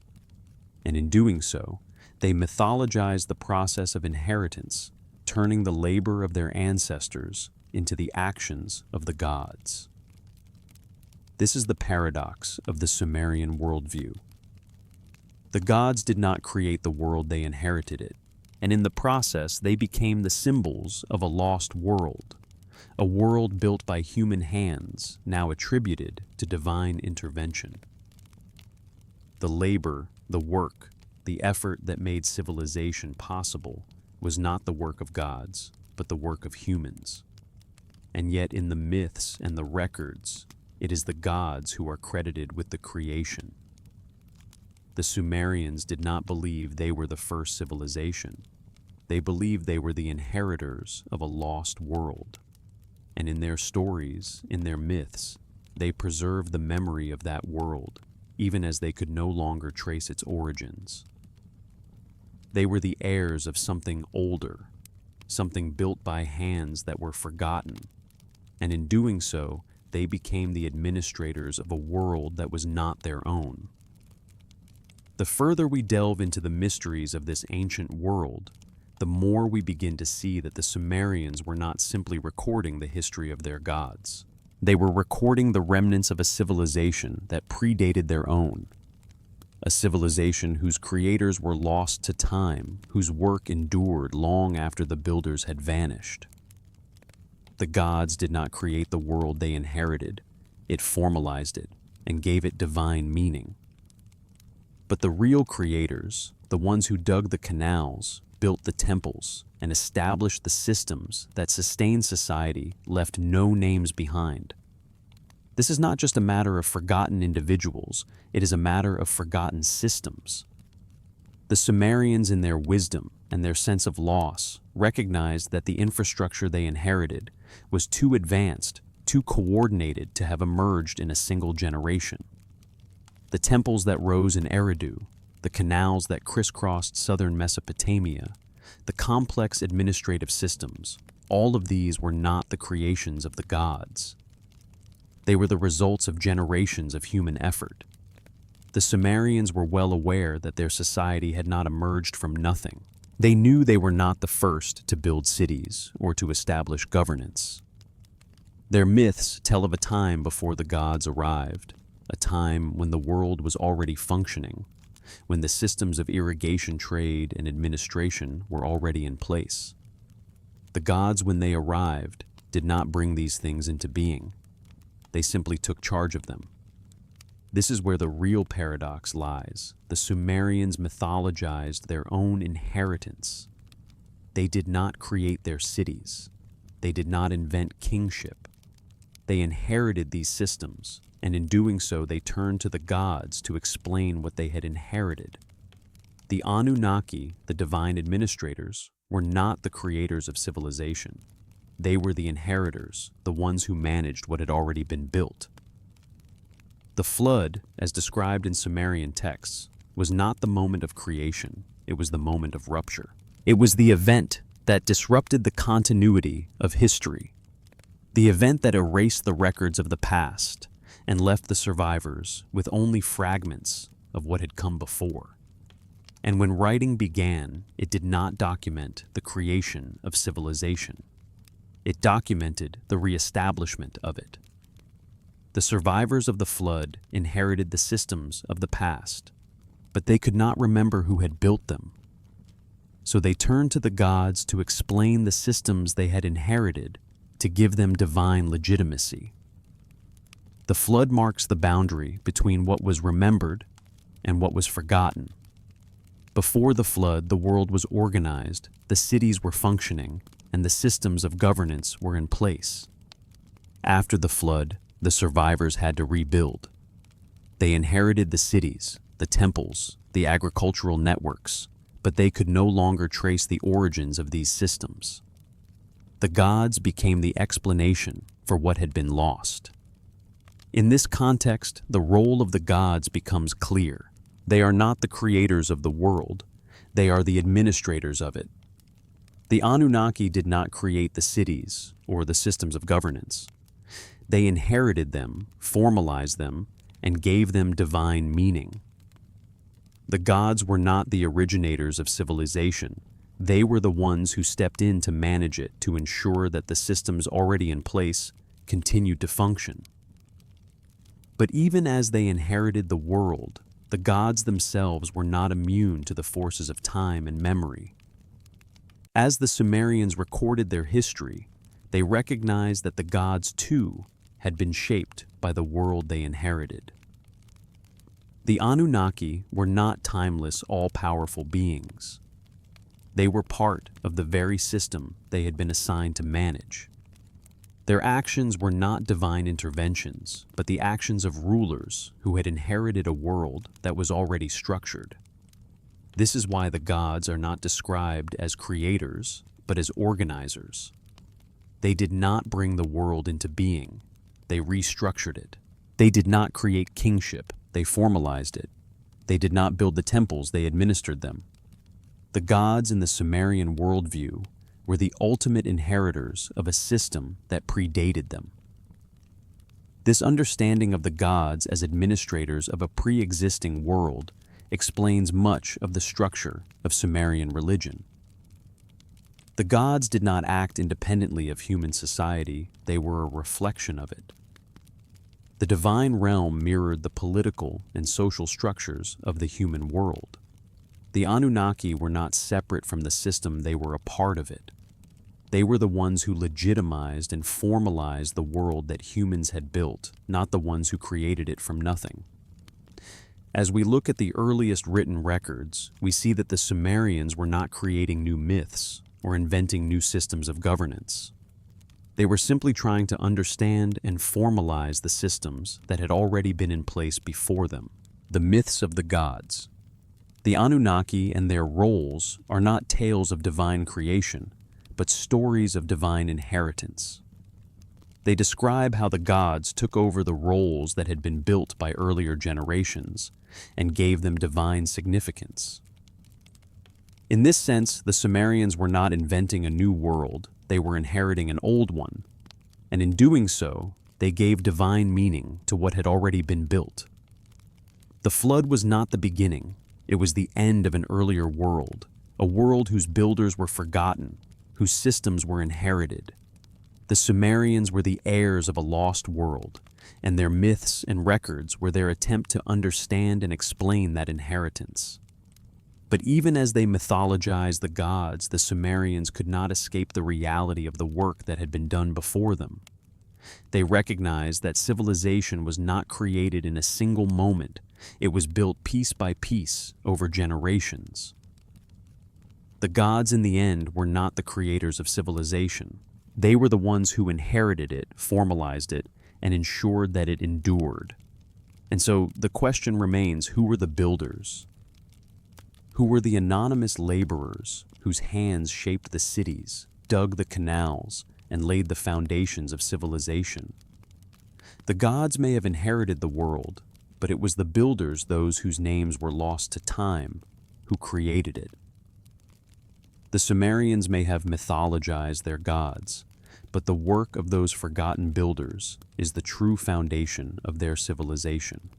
And in doing so, they mythologized the process of inheritance, turning the labor of their ancestors into the actions of the gods. This is the paradox of the Sumerian worldview. The gods did not create the world, they inherited it, and in the process they became the symbols of a lost world, a world built by human hands, now attributed to divine intervention. The labor, the work, the effort that made civilization possible was not the work of gods, but the work of humans. And yet in the myths and the records, it is the gods who are credited with the creation. The Sumerians did not believe they were the first civilization. They believed they were the inheritors of a lost world. And in their stories, in their myths, they preserved the memory of that world, even as they could no longer trace its origins. They were the heirs of something older, something built by hands that were forgotten, and in doing so, they became the administrators of a world that was not their own. The further we delve into the mysteries of this ancient world, the more we begin to see that the Sumerians were not simply recording the history of their gods. They were recording the remnants of a civilization that predated their own, a civilization whose creators were lost to time, whose work endured long after the builders had vanished. The gods did not create the world they inherited, it formalized it and gave it divine meaning. But the real creators, the ones who dug the canals, built the temples, and established the systems that sustained society, left no names behind. This is not just a matter of forgotten individuals, it is a matter of forgotten systems. The Sumerians, in their wisdom and their sense of loss, recognized that the infrastructure they inherited was too advanced, too coordinated to have emerged in a single generation. The temples that rose in Eridu, the canals that crisscrossed southern Mesopotamia, the complex administrative systems, all of these were not the creations of the gods. They were the results of generations of human effort. The Sumerians were well aware that their society had not emerged from nothing. They knew they were not the first to build cities or to establish governance. Their myths tell of a time before the gods arrived, a time when the world was already functioning, when the systems of irrigation, trade, and administration were already in place. The gods, when they arrived, did not bring these things into being. They simply took charge of them. This is where the real paradox lies. The Sumerians mythologized their own inheritance. They did not create their cities. They did not invent kingship. They inherited these systems, and in doing so, they turned to the gods to explain what they had inherited. The Anunnaki, the divine administrators, were not the creators of civilization. They were the inheritors, the ones who managed what had already been built. The flood, as described in Sumerian texts, was not the moment of creation, it was the moment of rupture. It was the event that disrupted the continuity of history, the event that erased the records of the past and left the survivors with only fragments of what had come before. And when writing began, it did not document the creation of civilization. It documented the reestablishment of it. The survivors of the flood inherited the systems of the past, but they could not remember who had built them. So they turned to the gods to explain the systems they had inherited, to give them divine legitimacy. The flood marks the boundary between what was remembered and what was forgotten. Before the flood, the world was organized, the cities were functioning, and the systems of governance were in place. After the flood, the survivors had to rebuild. They inherited the cities, the temples, the agricultural networks, but they could no longer trace the origins of these systems. The gods became the explanation for what had been lost. In this context, the role of the gods becomes clear. They are not the creators of the world, they are the administrators of it. The Anunnaki did not create the cities or the systems of governance. They inherited them, formalized them, and gave them divine meaning. The gods were not the originators of civilization. They were the ones who stepped in to manage it, to ensure that the systems already in place continued to function. But even as they inherited the world, the gods themselves were not immune to the forces of time and memory. As the Sumerians recorded their history, they recognized that the gods too had been shaped by the world they inherited. The Anunnaki were not timeless, all-powerful beings. They were part of the very system they had been assigned to manage. Their actions were not divine interventions, but the actions of rulers who had inherited a world that was already structured. This is why the gods are not described as creators, but as organizers. They did not bring the world into being. They restructured it. They did not create kingship. They formalized it. They did not build the temples, they administered them. The gods in the Sumerian worldview were the ultimate inheritors of a system that predated them. This understanding of the gods as administrators of a pre-existing world explains much of the structure of Sumerian religion. The gods did not act independently of human society, they were a reflection of it. The divine realm mirrored the political and social structures of the human world. The Anunnaki were not separate from the system, they were a part of it. They were the ones who legitimized and formalized the world that humans had built, not the ones who created it from nothing. As we look at the earliest written records, we see that the Sumerians were not creating new myths or inventing new systems of governance. They were simply trying to understand and formalize the systems that had already been in place before them, the myths of the gods. The Anunnaki and their roles are not tales of divine creation, but stories of divine inheritance. They describe how the gods took over the roles that had been built by earlier generations and gave them divine significance. In this sense, the Sumerians were not inventing a new world, they were inheriting an old one, and in doing so, they gave divine meaning to what had already been built. The flood was not the beginning, it was the end of an earlier world, a world whose builders were forgotten, whose systems were inherited. The Sumerians were the heirs of a lost world, and their myths and records were their attempt to understand and explain that inheritance. But even as they mythologized the gods, the Sumerians could not escape the reality of the work that had been done before them. They recognized that civilization was not created in a single moment. It was built piece by piece over generations. The gods in the end were not the creators of civilization. They were the ones who inherited it, formalized it, and ensured that it endured. And so the question remains, who were the builders? Who were the anonymous laborers whose hands shaped the cities, dug the canals, and laid the foundations of civilization? The gods may have inherited the world, but it was the builders, those whose names were lost to time, who created it. The Sumerians may have mythologized their gods, but the work of those forgotten builders is the true foundation of their civilization.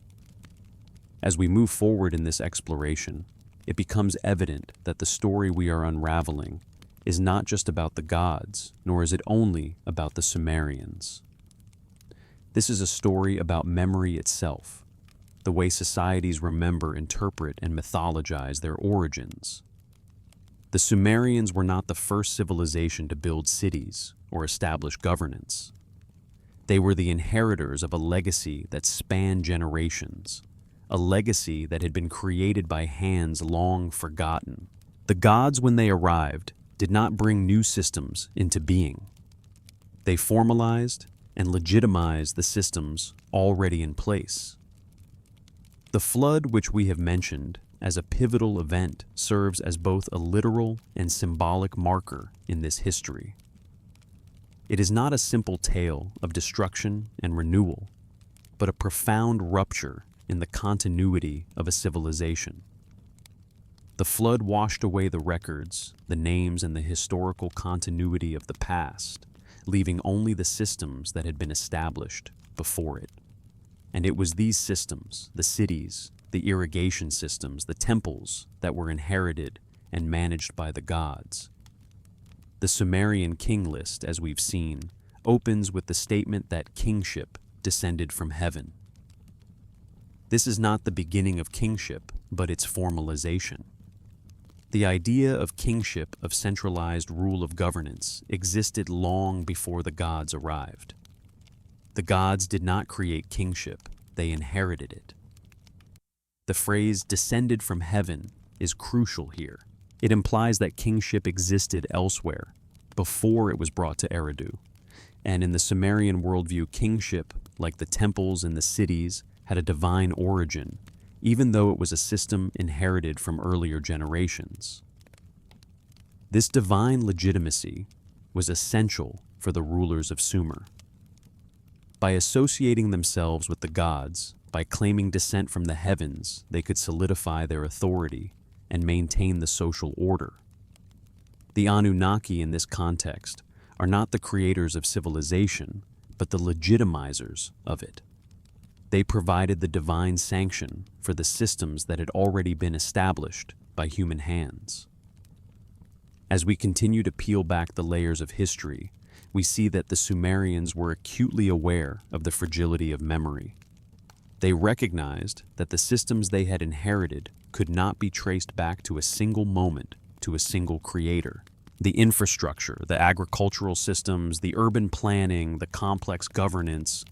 As we move forward in this exploration, it becomes evident that the story we are unraveling is not just about the gods, nor is it only about the Sumerians. This is a story about memory itself, the way societies remember, interpret, and mythologize their origins. The Sumerians were not the first civilization to build cities or establish governance. They were the inheritors of a legacy that spanned generations, a legacy that had been created by hands long forgotten. The gods, when they arrived, did not bring new systems into being. They formalized and legitimized the systems already in place. The flood, which we have mentioned as a pivotal event, serves as both a literal and symbolic marker in this history. It is not a simple tale of destruction and renewal, but a profound rupture in the continuity of a civilization. The flood washed away the records, the names, and the historical continuity of the past, leaving only the systems that had been established before it. And it was these systems, the cities, the irrigation systems, the temples, that were inherited and managed by the gods. The Sumerian king list, as we've seen, opens with the statement that kingship descended from heaven. This is not the beginning of kingship, but its formalization. The idea of kingship, of centralized rule of governance, existed long before the gods arrived. The gods did not create kingship, they inherited it. The phrase descended from heaven is crucial here. It implies that kingship existed elsewhere, before it was brought to Eridu. And in the Sumerian worldview, kingship, like the temples and the cities, had a divine origin, even though it was a system inherited from earlier generations. This divine legitimacy was essential for the rulers of Sumer. By associating themselves with the gods, by claiming descent from the heavens, they could solidify their authority and maintain the social order. The Anunnaki in this context are not the creators of civilization, but the legitimizers of it. They provided the divine sanction for the systems that had already been established by human hands. As we continue to peel back the layers of history, we see that the Sumerians were acutely aware of the fragility of memory. They recognized that the systems they had inherited could not be traced back to a single moment, to a single creator. The infrastructure, the agricultural systems, the urban planning, the complex governance,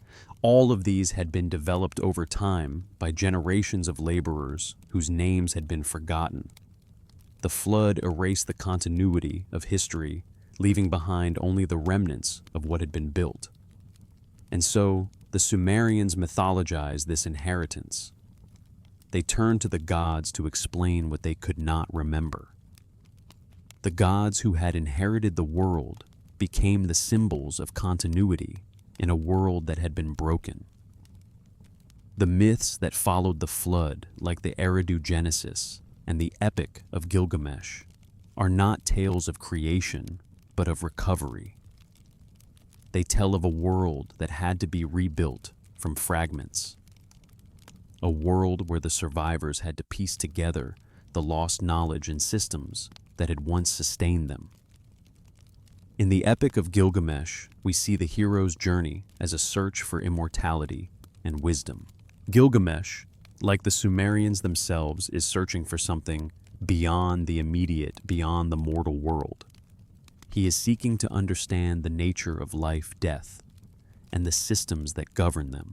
all of these had been developed over time by generations of laborers whose names had been forgotten. The flood erased the continuity of history, leaving behind only the remnants of what had been built. And so, the Sumerians mythologized this inheritance. They turned to the gods to explain what they could not remember. The gods who had inherited the world became the symbols of continuity in a world that had been broken. The myths that followed the flood, like the Eridu Genesis and the Epic of Gilgamesh, are not tales of creation, but of recovery. They tell of a world that had to be rebuilt from fragments. A world where the survivors had to piece together the lost knowledge and systems that had once sustained them. In the Epic of Gilgamesh, we see the hero's journey as a search for immortality and wisdom. Gilgamesh, like the Sumerians themselves, is searching for something beyond the immediate, beyond the mortal world. He is seeking to understand the nature of life, death, and the systems that govern them.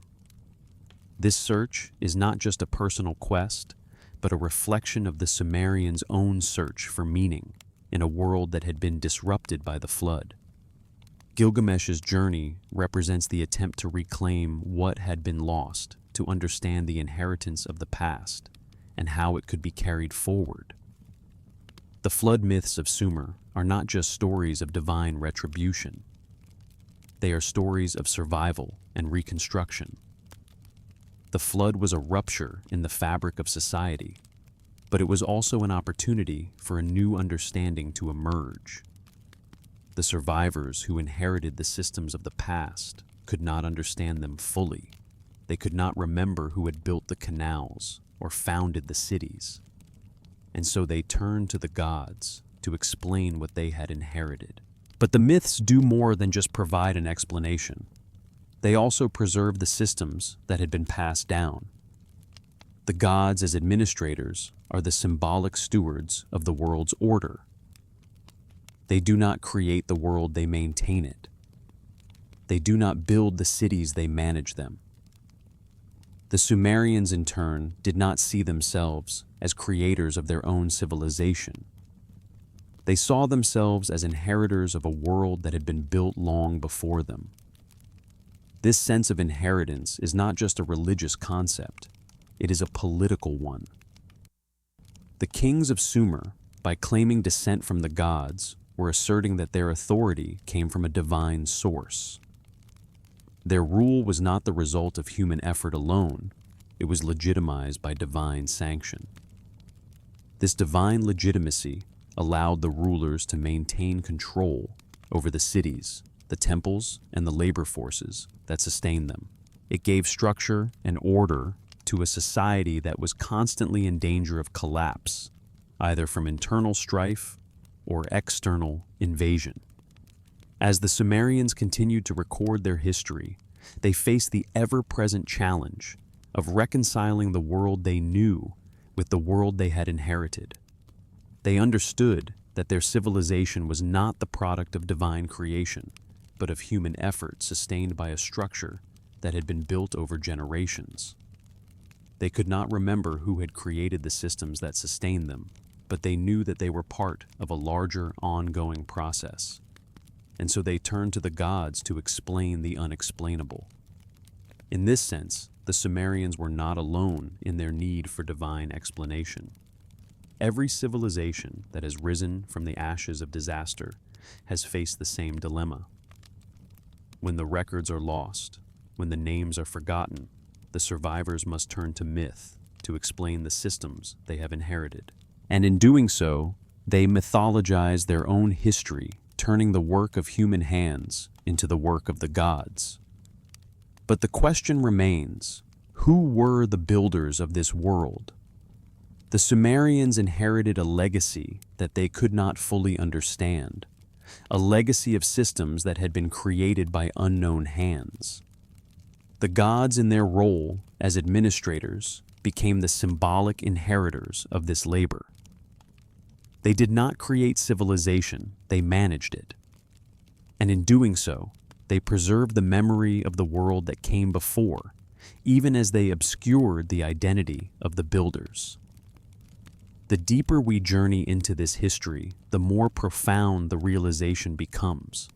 This search is not just a personal quest, but a reflection of the Sumerians' own search for meaning in a world that had been disrupted by the flood. Gilgamesh's journey represents the attempt to reclaim what had been lost, to understand the inheritance of the past and how it could be carried forward. The flood myths of Sumer are not just stories of divine retribution. They are stories of survival and reconstruction. The flood was a rupture in the fabric of society, but it was also an opportunity for a new understanding to emerge. The survivors who inherited the systems of the past could not understand them fully. They could not remember who had built the canals or founded the cities. And so they turned to the gods to explain what they had inherited. But the myths do more than just provide an explanation. They also preserve the systems that had been passed down. The gods, as administrators, are the symbolic stewards of the world's order. They do not create the world, they maintain it. They do not build the cities, they manage them. The Sumerians, in turn, did not see themselves as creators of their own civilization. They saw themselves as inheritors of a world that had been built long before them. This sense of inheritance is not just a religious concept, it is a political one. The kings of Sumer, by claiming descent from the gods, were asserting that their authority came from a divine source. Their rule was not the result of human effort alone, it was legitimized by divine sanction. This divine legitimacy allowed the rulers to maintain control over the cities, the temples, and the labor forces that sustained them. It gave structure and order to a society that was constantly in danger of collapse, either from internal strife or external invasion. As the Sumerians continued to record their history, they faced the ever-present challenge of reconciling the world they knew with the world they had inherited. They understood that their civilization was not the product of divine creation, but of human effort sustained by a structure that had been built over generations. They could not remember who had created the systems that sustained them, but they knew that they were part of a larger, ongoing process. And so they turned to the gods to explain the unexplainable. In this sense, the Sumerians were not alone in their need for divine explanation. Every civilization that has risen from the ashes of disaster has faced the same dilemma. When the records are lost, when the names are forgotten, the survivors must turn to myth to explain the systems they have inherited. And in doing so, they mythologize their own history, turning the work of human hands into the work of the gods. But the question remains, who were the builders of this world? The Sumerians inherited a legacy that they could not fully understand, a legacy of systems that had been created by unknown hands. The gods, in their role as administrators, became the symbolic inheritors of this labor. They did not create civilization, they managed it. And in doing so, they preserved the memory of the world that came before, even as they obscured the identity of the builders. The deeper we journey into this history, the more profound the realization becomes.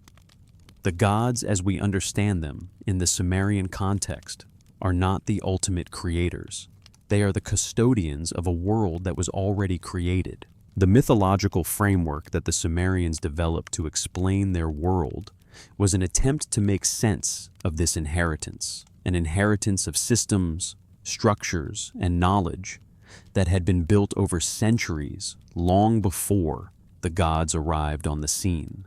The gods, as we understand them in the Sumerian context, are not the ultimate creators. They are the custodians of a world that was already created. The mythological framework that the Sumerians developed to explain their world was an attempt to make sense of this inheritance, an inheritance of systems, structures, and knowledge that had been built over centuries, long before the gods arrived on the scene.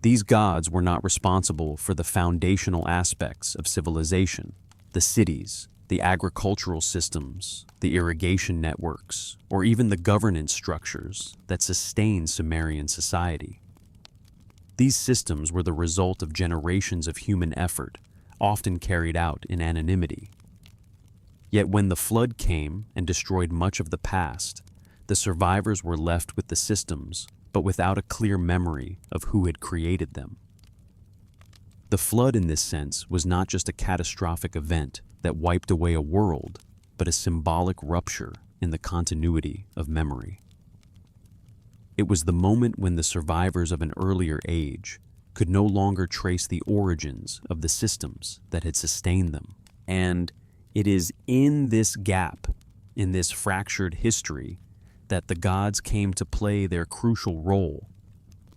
These gods were not responsible for the foundational aspects of civilization, the cities, the agricultural systems, the irrigation networks, or even the governance structures that sustain Sumerian society. These systems were the result of generations of human effort, often carried out in anonymity. Yet when the flood came and destroyed much of the past, the survivors were left with the systems, but without a clear memory of who had created them. The flood, in this sense, was not just a catastrophic event that wiped away a world, but a symbolic rupture in the continuity of memory. It was the moment when the survivors of an earlier age could no longer trace the origins of the systems that had sustained them. And it is in this gap, in this fractured history, that the gods came to play their crucial role.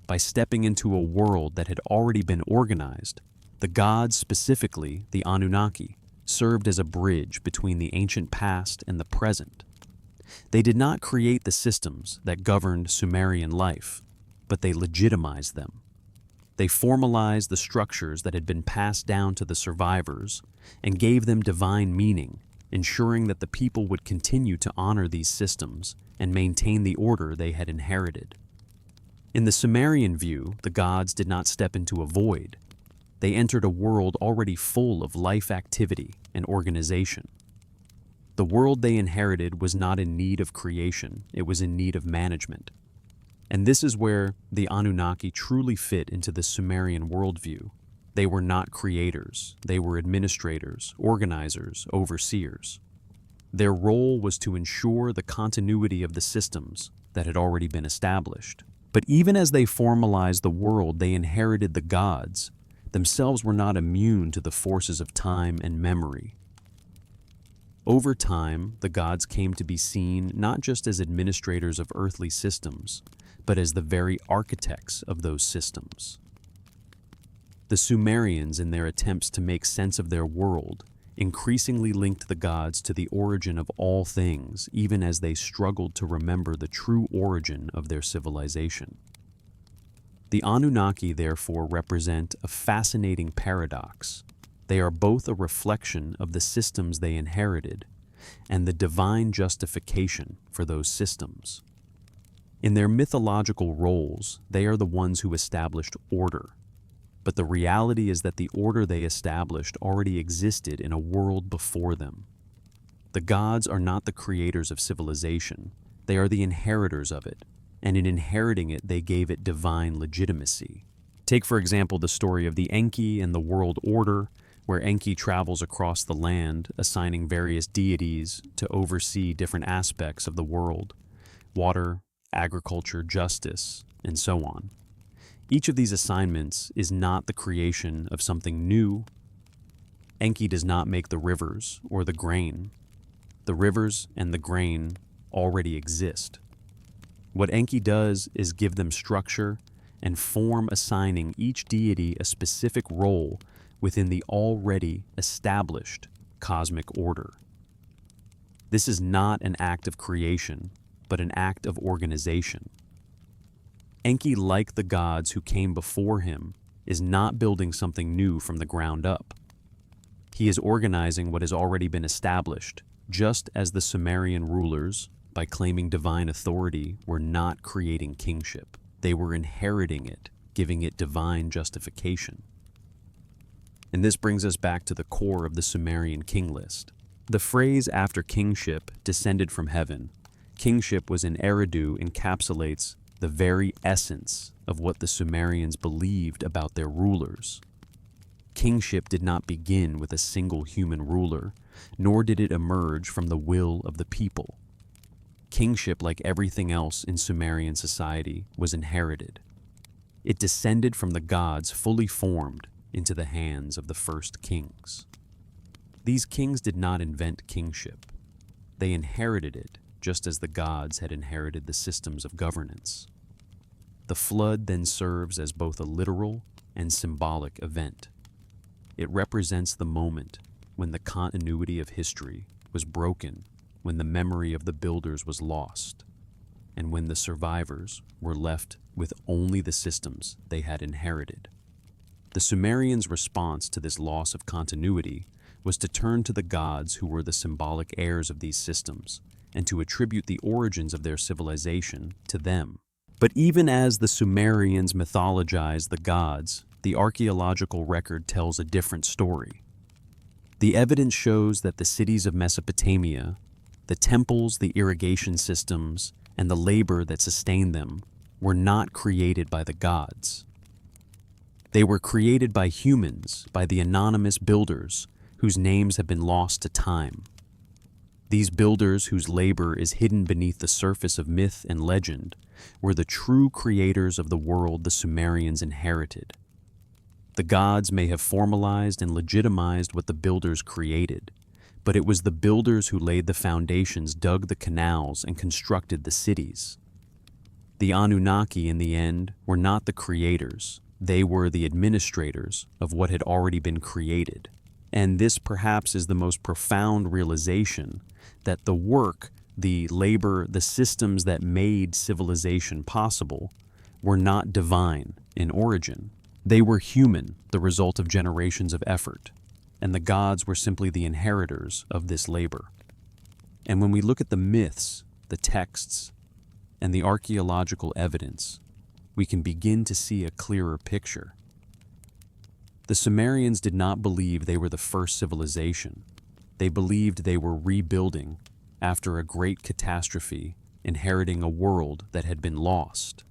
By stepping into a world that had already been organized, the gods, specifically the Anunnaki, served as a bridge between the ancient past and the present. They did not create the systems that governed Sumerian life, but they legitimized them. They formalized the structures that had been passed down to the survivors and gave them divine meaning, ensuring that the people would continue to honor these systems and maintain the order they had inherited. In the Sumerian view, the gods did not step into a void. They entered a world already full of life activity and organization. The world they inherited was not in need of creation, it was in need of management. And this is where the Anunnaki truly fit into the Sumerian worldview. They were not creators, they were administrators, organizers, overseers. Their role was to ensure the continuity of the systems that had already been established. But even as they formalized the world they inherited, the gods themselves were not immune to the forces of time and memory. Over time, the gods came to be seen not just as administrators of earthly systems, but as the very architects of those systems. The Sumerians, in their attempts to make sense of their world, increasingly linked the gods to the origin of all things, even as they struggled to remember the true origin of their civilization. The Anunnaki, therefore, represent a fascinating paradox. They are both a reflection of the systems they inherited and the divine justification for those systems. In their mythological roles, they are the ones who established order. But the reality is that the order they established already existed in a world before them. The gods are not the creators of civilization, they are the inheritors of it, and in inheriting it they gave it divine legitimacy. Take for example the story of the Enki and the world order, where Enki travels across the land, assigning various deities to oversee different aspects of the world: water, agriculture, justice, and so on. Each of these assignments is not the creation of something new. Enki does not make the rivers or the grain. The rivers and the grain already exist. What Enki does is give them structure and form, assigning each deity a specific role within the already established cosmic order. This is not an act of creation, but an act of organization. Enki, like the gods who came before him, is not building something new from the ground up. He is organizing what has already been established, just as the Sumerian rulers, by claiming divine authority, were not creating kingship. They were inheriting it, giving it divine justification. And this brings us back to the core of the Sumerian king list. The phrase "after kingship descended from heaven," kingship was in Eridu, encapsulates the very essence of what the Sumerians believed about their rulers. Kingship did not begin with a single human ruler, nor did it emerge from the will of the people. Kingship, like everything else in Sumerian society, was inherited. It descended from the gods fully formed into the hands of the first kings. These kings did not invent kingship. They inherited it, just as the gods had inherited the systems of governance. The flood then serves as both a literal and symbolic event. It represents the moment when the continuity of history was broken, when the memory of the builders was lost, and when the survivors were left with only the systems they had inherited. The Sumerians' response to this loss of continuity was to turn to the gods who were the symbolic heirs of these systems, and to attribute the origins of their civilization to them. But even as the Sumerians mythologized the gods, the archaeological record tells a different story. The evidence shows that the cities of Mesopotamia, the temples, the irrigation systems, and the labor that sustained them were not created by the gods. They were created by humans, by the anonymous builders whose names have been lost to time. These builders, whose labor is hidden beneath the surface of myth and legend, were the true creators of the world the Sumerians inherited. The gods may have formalized and legitimized what the builders created, but it was the builders who laid the foundations, dug the canals, and constructed the cities. The Anunnaki, in the end, were not the creators. They were the administrators of what had already been created. And this perhaps is the most profound realization, that the work, the labor, the systems that made civilization possible were not divine in origin. They were human, the result of generations of effort, and the gods were simply the inheritors of this labor. And when we look at the myths, the texts, and the archaeological evidence, we can begin to see a clearer picture. The Sumerians did not believe they were the first civilization. They believed they were rebuilding after a great catastrophe, inheriting a world that had been lost.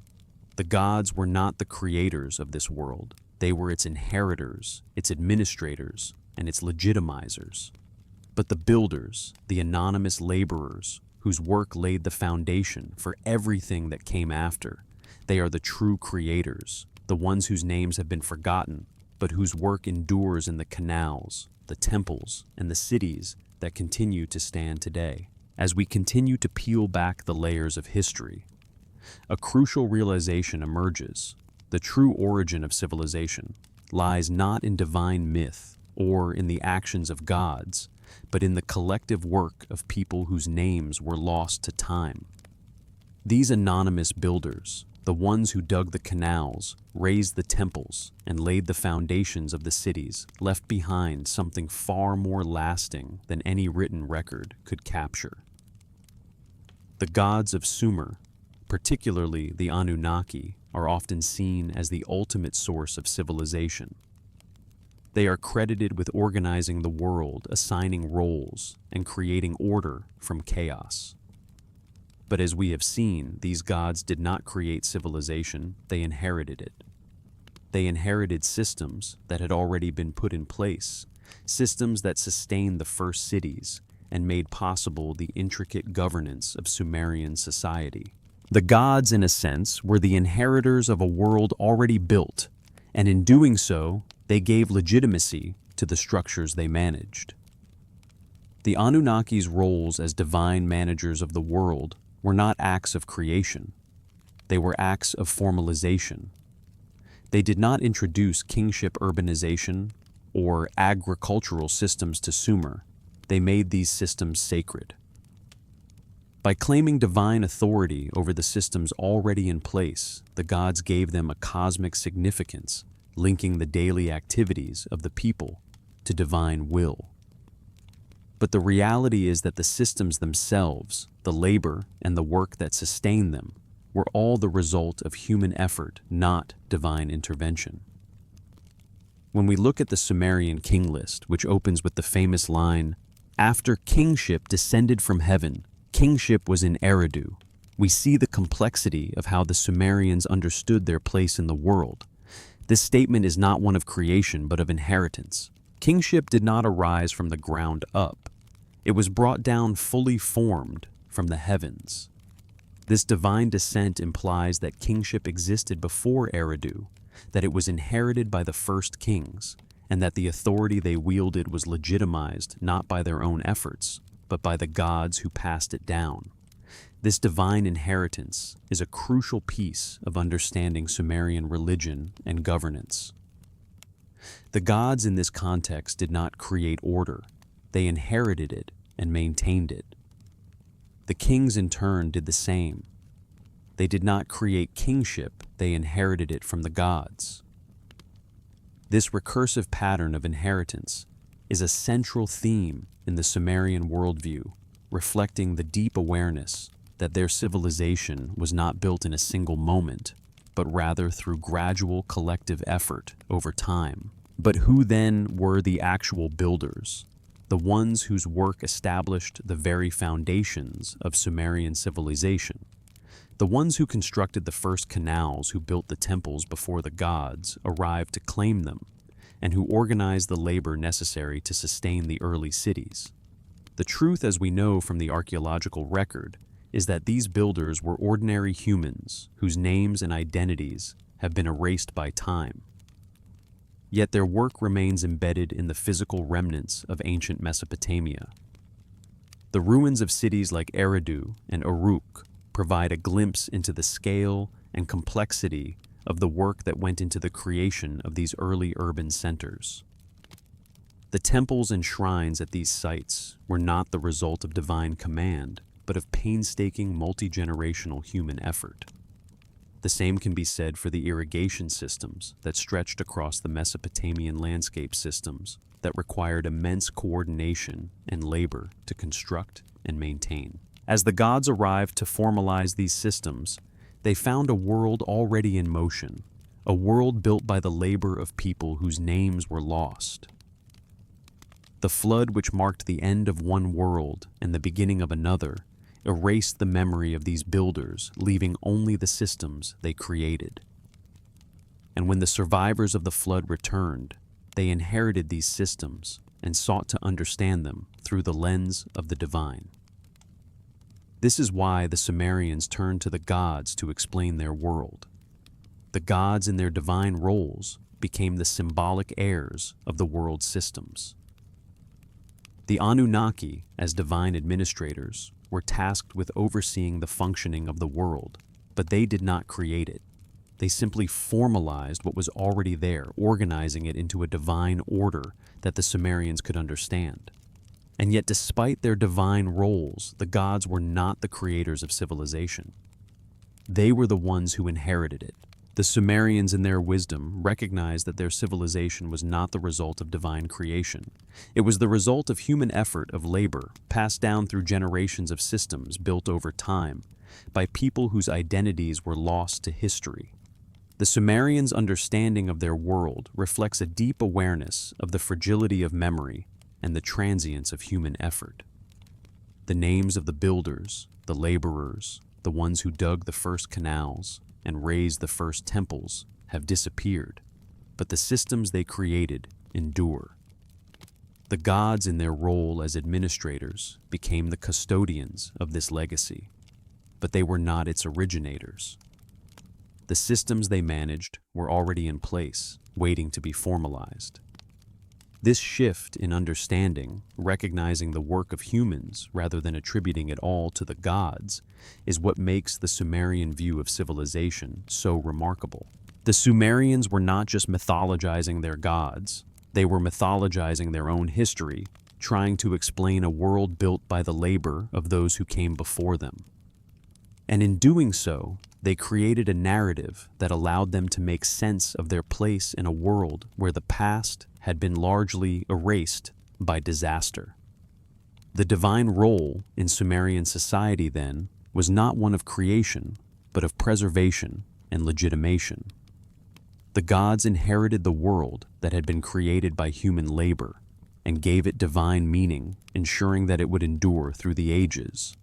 The gods were not the creators of this world. They were its inheritors, its administrators, and its legitimizers. But the builders, the anonymous laborers, whose work laid the foundation for everything that came after, they are the true creators, the ones whose names have been forgotten, but whose work endures in the canals, the temples, and the cities that continue to stand today. As we continue to peel back the layers of history, a crucial realization emerges. The true origin of civilization lies not in divine myth or in the actions of gods, but in the collective work of people whose names were lost to time. These anonymous builders, the ones who dug the canals, raised the temples, and laid the foundations of the cities, left behind something far more lasting than any written record could capture. The gods of Sumer, particularly the Anunnaki, are often seen as the ultimate source of civilization. They are credited with organizing the world, assigning roles, and creating order from chaos. But as we have seen, these gods did not create civilization, they inherited it. They inherited systems that had already been put in place, systems that sustained the first cities and made possible the intricate governance of Sumerian society. The gods, in a sense, were the inheritors of a world already built, and in doing so, they gave legitimacy to the structures they managed. The Anunnaki's roles as divine managers of the world were not acts of creation. They were acts of formalization. They did not introduce kingship urbanization or agricultural systems to Sumer. They made these systems sacred. By claiming divine authority over the systems already in place, the gods gave them a cosmic significance, linking the daily activities of the people to divine will. But the reality is that the systems themselves, the labor and the work that sustained them, were all the result of human effort, not divine intervention. When we look at the Sumerian king list, which opens with the famous line, "After kingship descended from heaven, kingship was in Eridu," we see the complexity of how the Sumerians understood their place in the world. This statement is not one of creation, but of inheritance. Kingship did not arise from the ground up. It was brought down fully formed from the heavens. This divine descent implies that kingship existed before Eridu, that it was inherited by the first kings, and that the authority they wielded was legitimized not by their own efforts, but by the gods who passed it down. This divine inheritance is a crucial piece of understanding Sumerian religion and governance. The gods in this context did not create order. They inherited it and maintained it. The kings in turn did the same. They did not create kingship, they inherited it from the gods. This recursive pattern of inheritance is a central theme in the Sumerian worldview, reflecting the deep awareness that their civilization was not built in a single moment, but rather through gradual collective effort over time. But who then were the actual builders? The ones whose work established the very foundations of Sumerian civilization. The ones who constructed the first canals, who built the temples before the gods arrived to claim them, and who organized the labor necessary to sustain the early cities. The truth, as we know from the archaeological record, is that these builders were ordinary humans whose names and identities have been erased by time. Yet their work remains embedded in the physical remnants of ancient Mesopotamia. The ruins of cities like Eridu and Uruk provide a glimpse into the scale and complexity of the work that went into the creation of these early urban centers. The temples and shrines at these sites were not the result of divine command, but of painstaking multi-generational human effort. The same can be said for the irrigation systems that stretched across the Mesopotamian landscape systems that required immense coordination and labor to construct and maintain. As the gods arrived to formalize these systems, they found a world already in motion, a world built by the labor of people whose names were lost. The flood, which marked the end of one world and the beginning of another, erased the memory of these builders, leaving only the systems they created. And when the survivors of the flood returned, they inherited these systems and sought to understand them through the lens of the divine. This is why the Sumerians turned to the gods to explain their world. The gods in their divine roles became the symbolic heirs of the world's systems. The Anunnaki, as divine administrators, were tasked with overseeing the functioning of the world, but they did not create it. They simply formalized what was already there, organizing it into a divine order that the Sumerians could understand. And yet, despite their divine roles, the gods were not the creators of civilization. They were the ones who inherited it. The Sumerians, in their wisdom, recognized that their civilization was not the result of divine creation. It was the result of human effort, of labor, passed down through generations of systems built over time by people whose identities were lost to history. The Sumerians' understanding of their world reflects a deep awareness of the fragility of memory and the transience of human effort. The names of the builders, the laborers, the ones who dug the first canals, and raised the first temples have disappeared, but the systems they created endure. The gods, in their role as administrators, became the custodians of this legacy, but they were not its originators. The systems they managed were already in place, waiting to be formalized. This shift in understanding, recognizing the work of humans rather than attributing it all to the gods, is what makes the Sumerian view of civilization so remarkable. The Sumerians were not just mythologizing their gods, they were mythologizing their own history, trying to explain a world built by the labor of those who came before them. And in doing so, they created a narrative that allowed them to make sense of their place in a world where the past had been largely erased by disaster. The divine role in Sumerian society, then, was not one of creation, but of preservation and legitimation. The gods inherited the world that had been created by human labor and gave it divine meaning, ensuring that it would endure through the ages.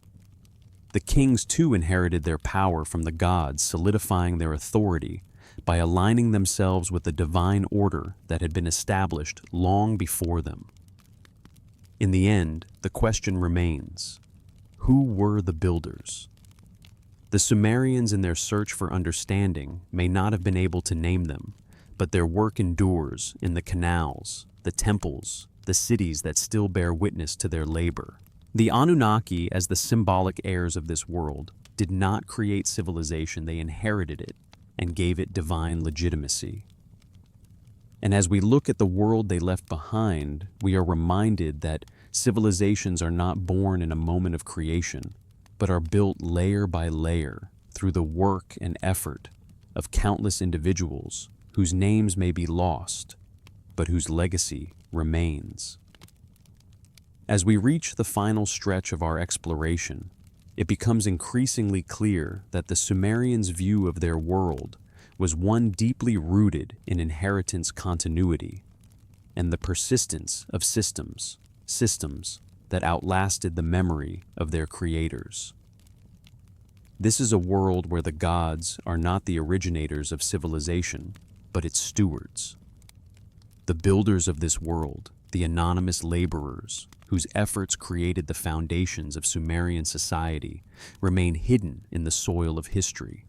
The kings, too, inherited their power from the gods, solidifying their authority by aligning themselves with the divine order that had been established long before them. In the end, the question remains, who were the builders? The Sumerians, in their search for understanding, may not have been able to name them, but their work endures in the canals, the temples, the cities that still bear witness to their labor. The Anunnaki, as the symbolic heirs of this world, did not create civilization, they inherited it and gave it divine legitimacy. And as we look at the world they left behind, we are reminded that civilizations are not born in a moment of creation, but are built layer by layer through the work and effort of countless individuals whose names may be lost, but whose legacy remains. As we reach the final stretch of our exploration, it becomes increasingly clear that the Sumerians' view of their world was one deeply rooted in inheritance continuity and the persistence of systems that outlasted the memory of their creators. This is a world where the gods are not the originators of civilization, but its stewards. The builders of this world, the anonymous laborers whose efforts created the foundations of Sumerian society, remain hidden in the soil of history,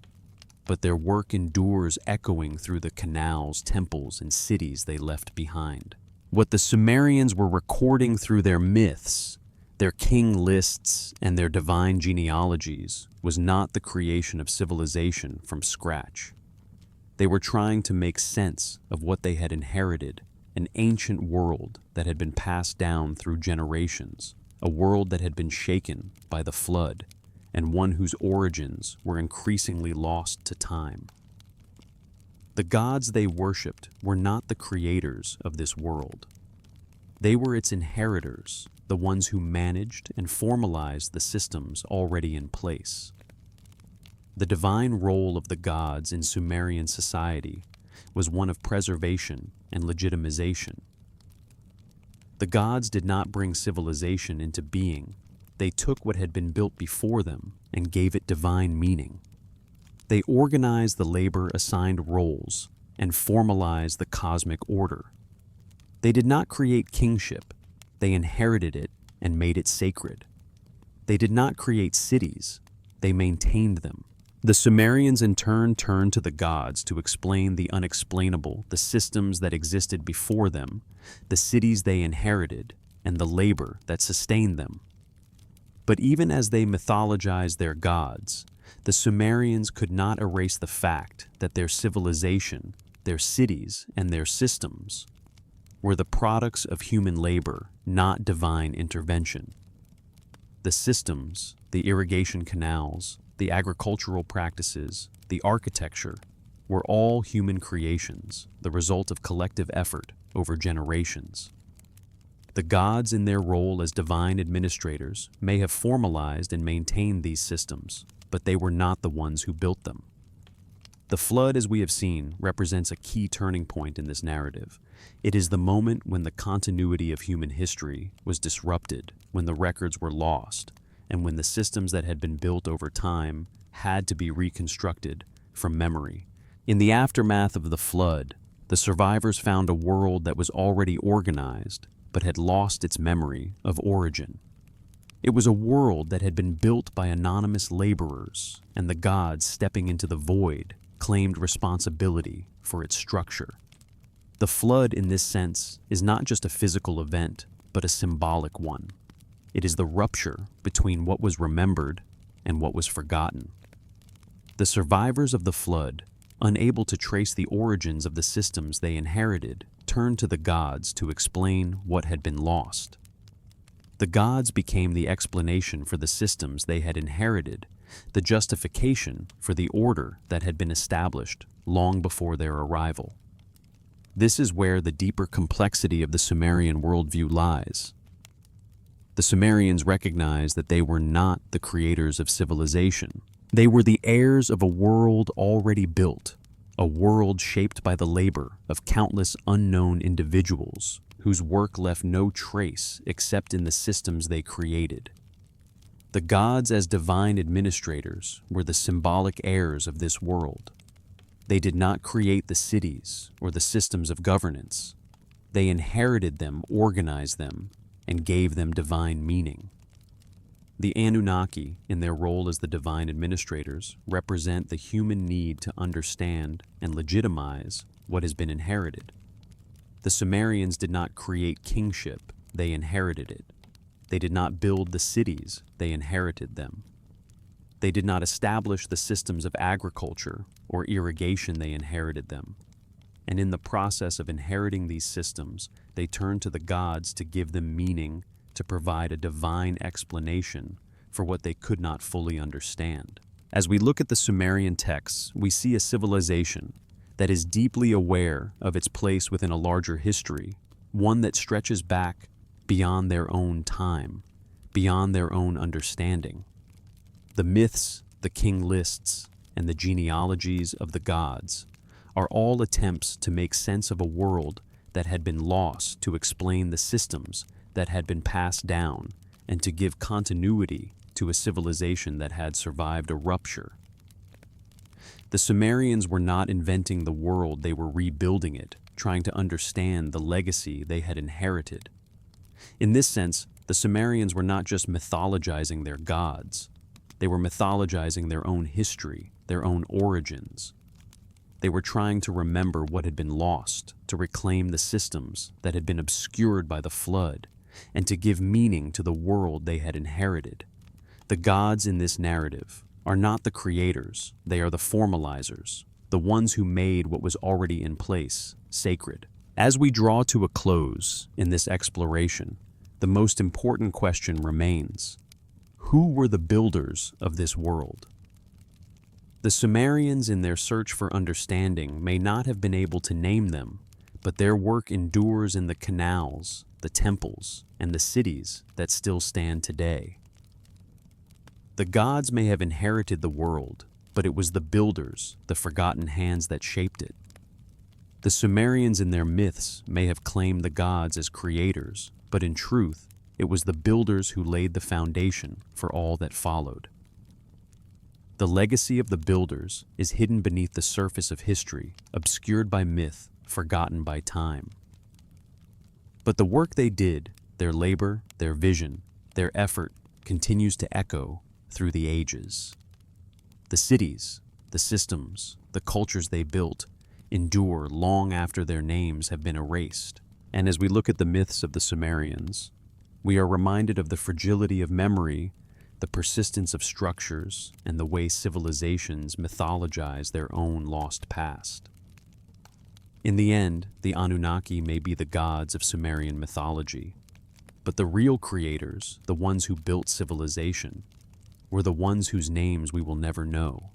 but their work endures echoing through the canals, temples, and cities they left behind. What the Sumerians were recording through their myths, their king lists, and their divine genealogies was not the creation of civilization from scratch. They were trying to make sense of what they had inherited, an ancient world that had been passed down through generations, a world that had been shaken by the flood, and one whose origins were increasingly lost to time. The gods they worshipped were not the creators of this world. They were its inheritors, the ones who managed and formalized the systems already in place. The divine role of the gods in Sumerian society was one of preservation and legitimization. The gods did not bring civilization into being. They took what had been built before them and gave it divine meaning. They organized the labor-assigned roles and formalized the cosmic order. They did not create kingship. They inherited it and made it sacred. They did not create cities. They maintained them. The Sumerians in turn turned to the gods to explain the unexplainable, the systems that existed before them, the cities they inherited, and the labor that sustained them. But even as they mythologized their gods, the Sumerians could not erase the fact that their civilization, their cities, and their systems were the products of human labor, not divine intervention. The systems, the irrigation canals, the agricultural practices, the architecture, were all human creations, the result of collective effort over generations. The gods, in their role as divine administrators, may have formalized and maintained these systems, but they were not the ones who built them. The flood, as we have seen, represents a key turning point in this narrative. It is the moment when the continuity of human history was disrupted, when the records were lost, and when the systems that had been built over time had to be reconstructed from memory. In the aftermath of the flood, the survivors found a world that was already organized, but had lost its memory of origin. It was a world that had been built by anonymous laborers, and the gods, stepping into the void, claimed responsibility for its structure. The flood, in this sense, is not just a physical event, but a symbolic one. It is the rupture between what was remembered and what was forgotten. The survivors of the flood, unable to trace the origins of the systems they inherited, turned to the gods to explain what had been lost. The gods became the explanation for the systems they had inherited, the justification for the order that had been established long before their arrival. This is where the deeper complexity of the Sumerian worldview lies. The Sumerians recognized that they were not the creators of civilization. They were the heirs of a world already built, a world shaped by the labor of countless unknown individuals whose work left no trace except in the systems they created. The gods, as divine administrators, were the symbolic heirs of this world. They did not create the cities or the systems of governance. They inherited them, organized them, and gave them divine meaning. The Anunnaki, in their role as the divine administrators, represent the human need to understand and legitimize what has been inherited. The Sumerians did not create kingship, they inherited it. They did not build the cities, they inherited them. They did not establish the systems of agriculture or irrigation, they inherited them. And in the process of inheriting these systems, they turned to the gods to give them meaning, to provide a divine explanation for what they could not fully understand. As we look at the Sumerian texts, we see a civilization that is deeply aware of its place within a larger history, one that stretches back beyond their own time, beyond their own understanding. The myths, the king lists, and the genealogies of the gods are all attempts to make sense of a world that had been lost, to explain the systems that had been passed down, and to give continuity to a civilization that had survived a rupture. The Sumerians were not inventing the world, they were rebuilding it, trying to understand the legacy they had inherited. In this sense, the Sumerians were not just mythologizing their gods, they were mythologizing their own history, their own origins. They were trying to remember what had been lost, to reclaim the systems that had been obscured by the flood, and to give meaning to the world they had inherited. The gods in this narrative are not the creators, they are the formalizers, the ones who made what was already in place sacred. As we draw to a close in this exploration, the most important question remains: who were the builders of this world? The Sumerians, in their search for understanding, may not have been able to name them, but their work endures in the canals, the temples, and the cities that still stand today. The gods may have inherited the world, but it was the builders, the forgotten hands that shaped it. The Sumerians in their myths may have claimed the gods as creators, but in truth, it was the builders who laid the foundation for all that followed. The legacy of the builders is hidden beneath the surface of history, obscured by myth, forgotten by time. But the work they did, their labor, their vision, their effort, continues to echo through the ages. The cities, the systems, the cultures they built endure long after their names have been erased. And as we look at the myths of the Sumerians, we are reminded of the fragility of memory, the persistence of structures, and the way civilizations mythologize their own lost past. In the end, the Anunnaki may be the gods of Sumerian mythology, but the real creators, the ones who built civilization, were the ones whose names we will never know.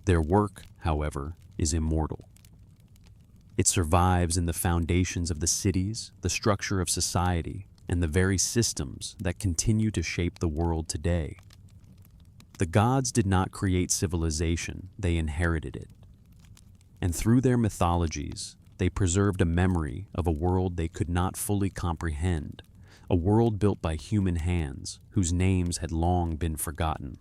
Their work, however, is immortal. It survives in the foundations of the cities, the structure of society, and the very systems that continue to shape the world today. The gods did not create civilization, they inherited it. And through their mythologies, they preserved a memory of a world they could not fully comprehend, a world built by human hands whose names had long been forgotten.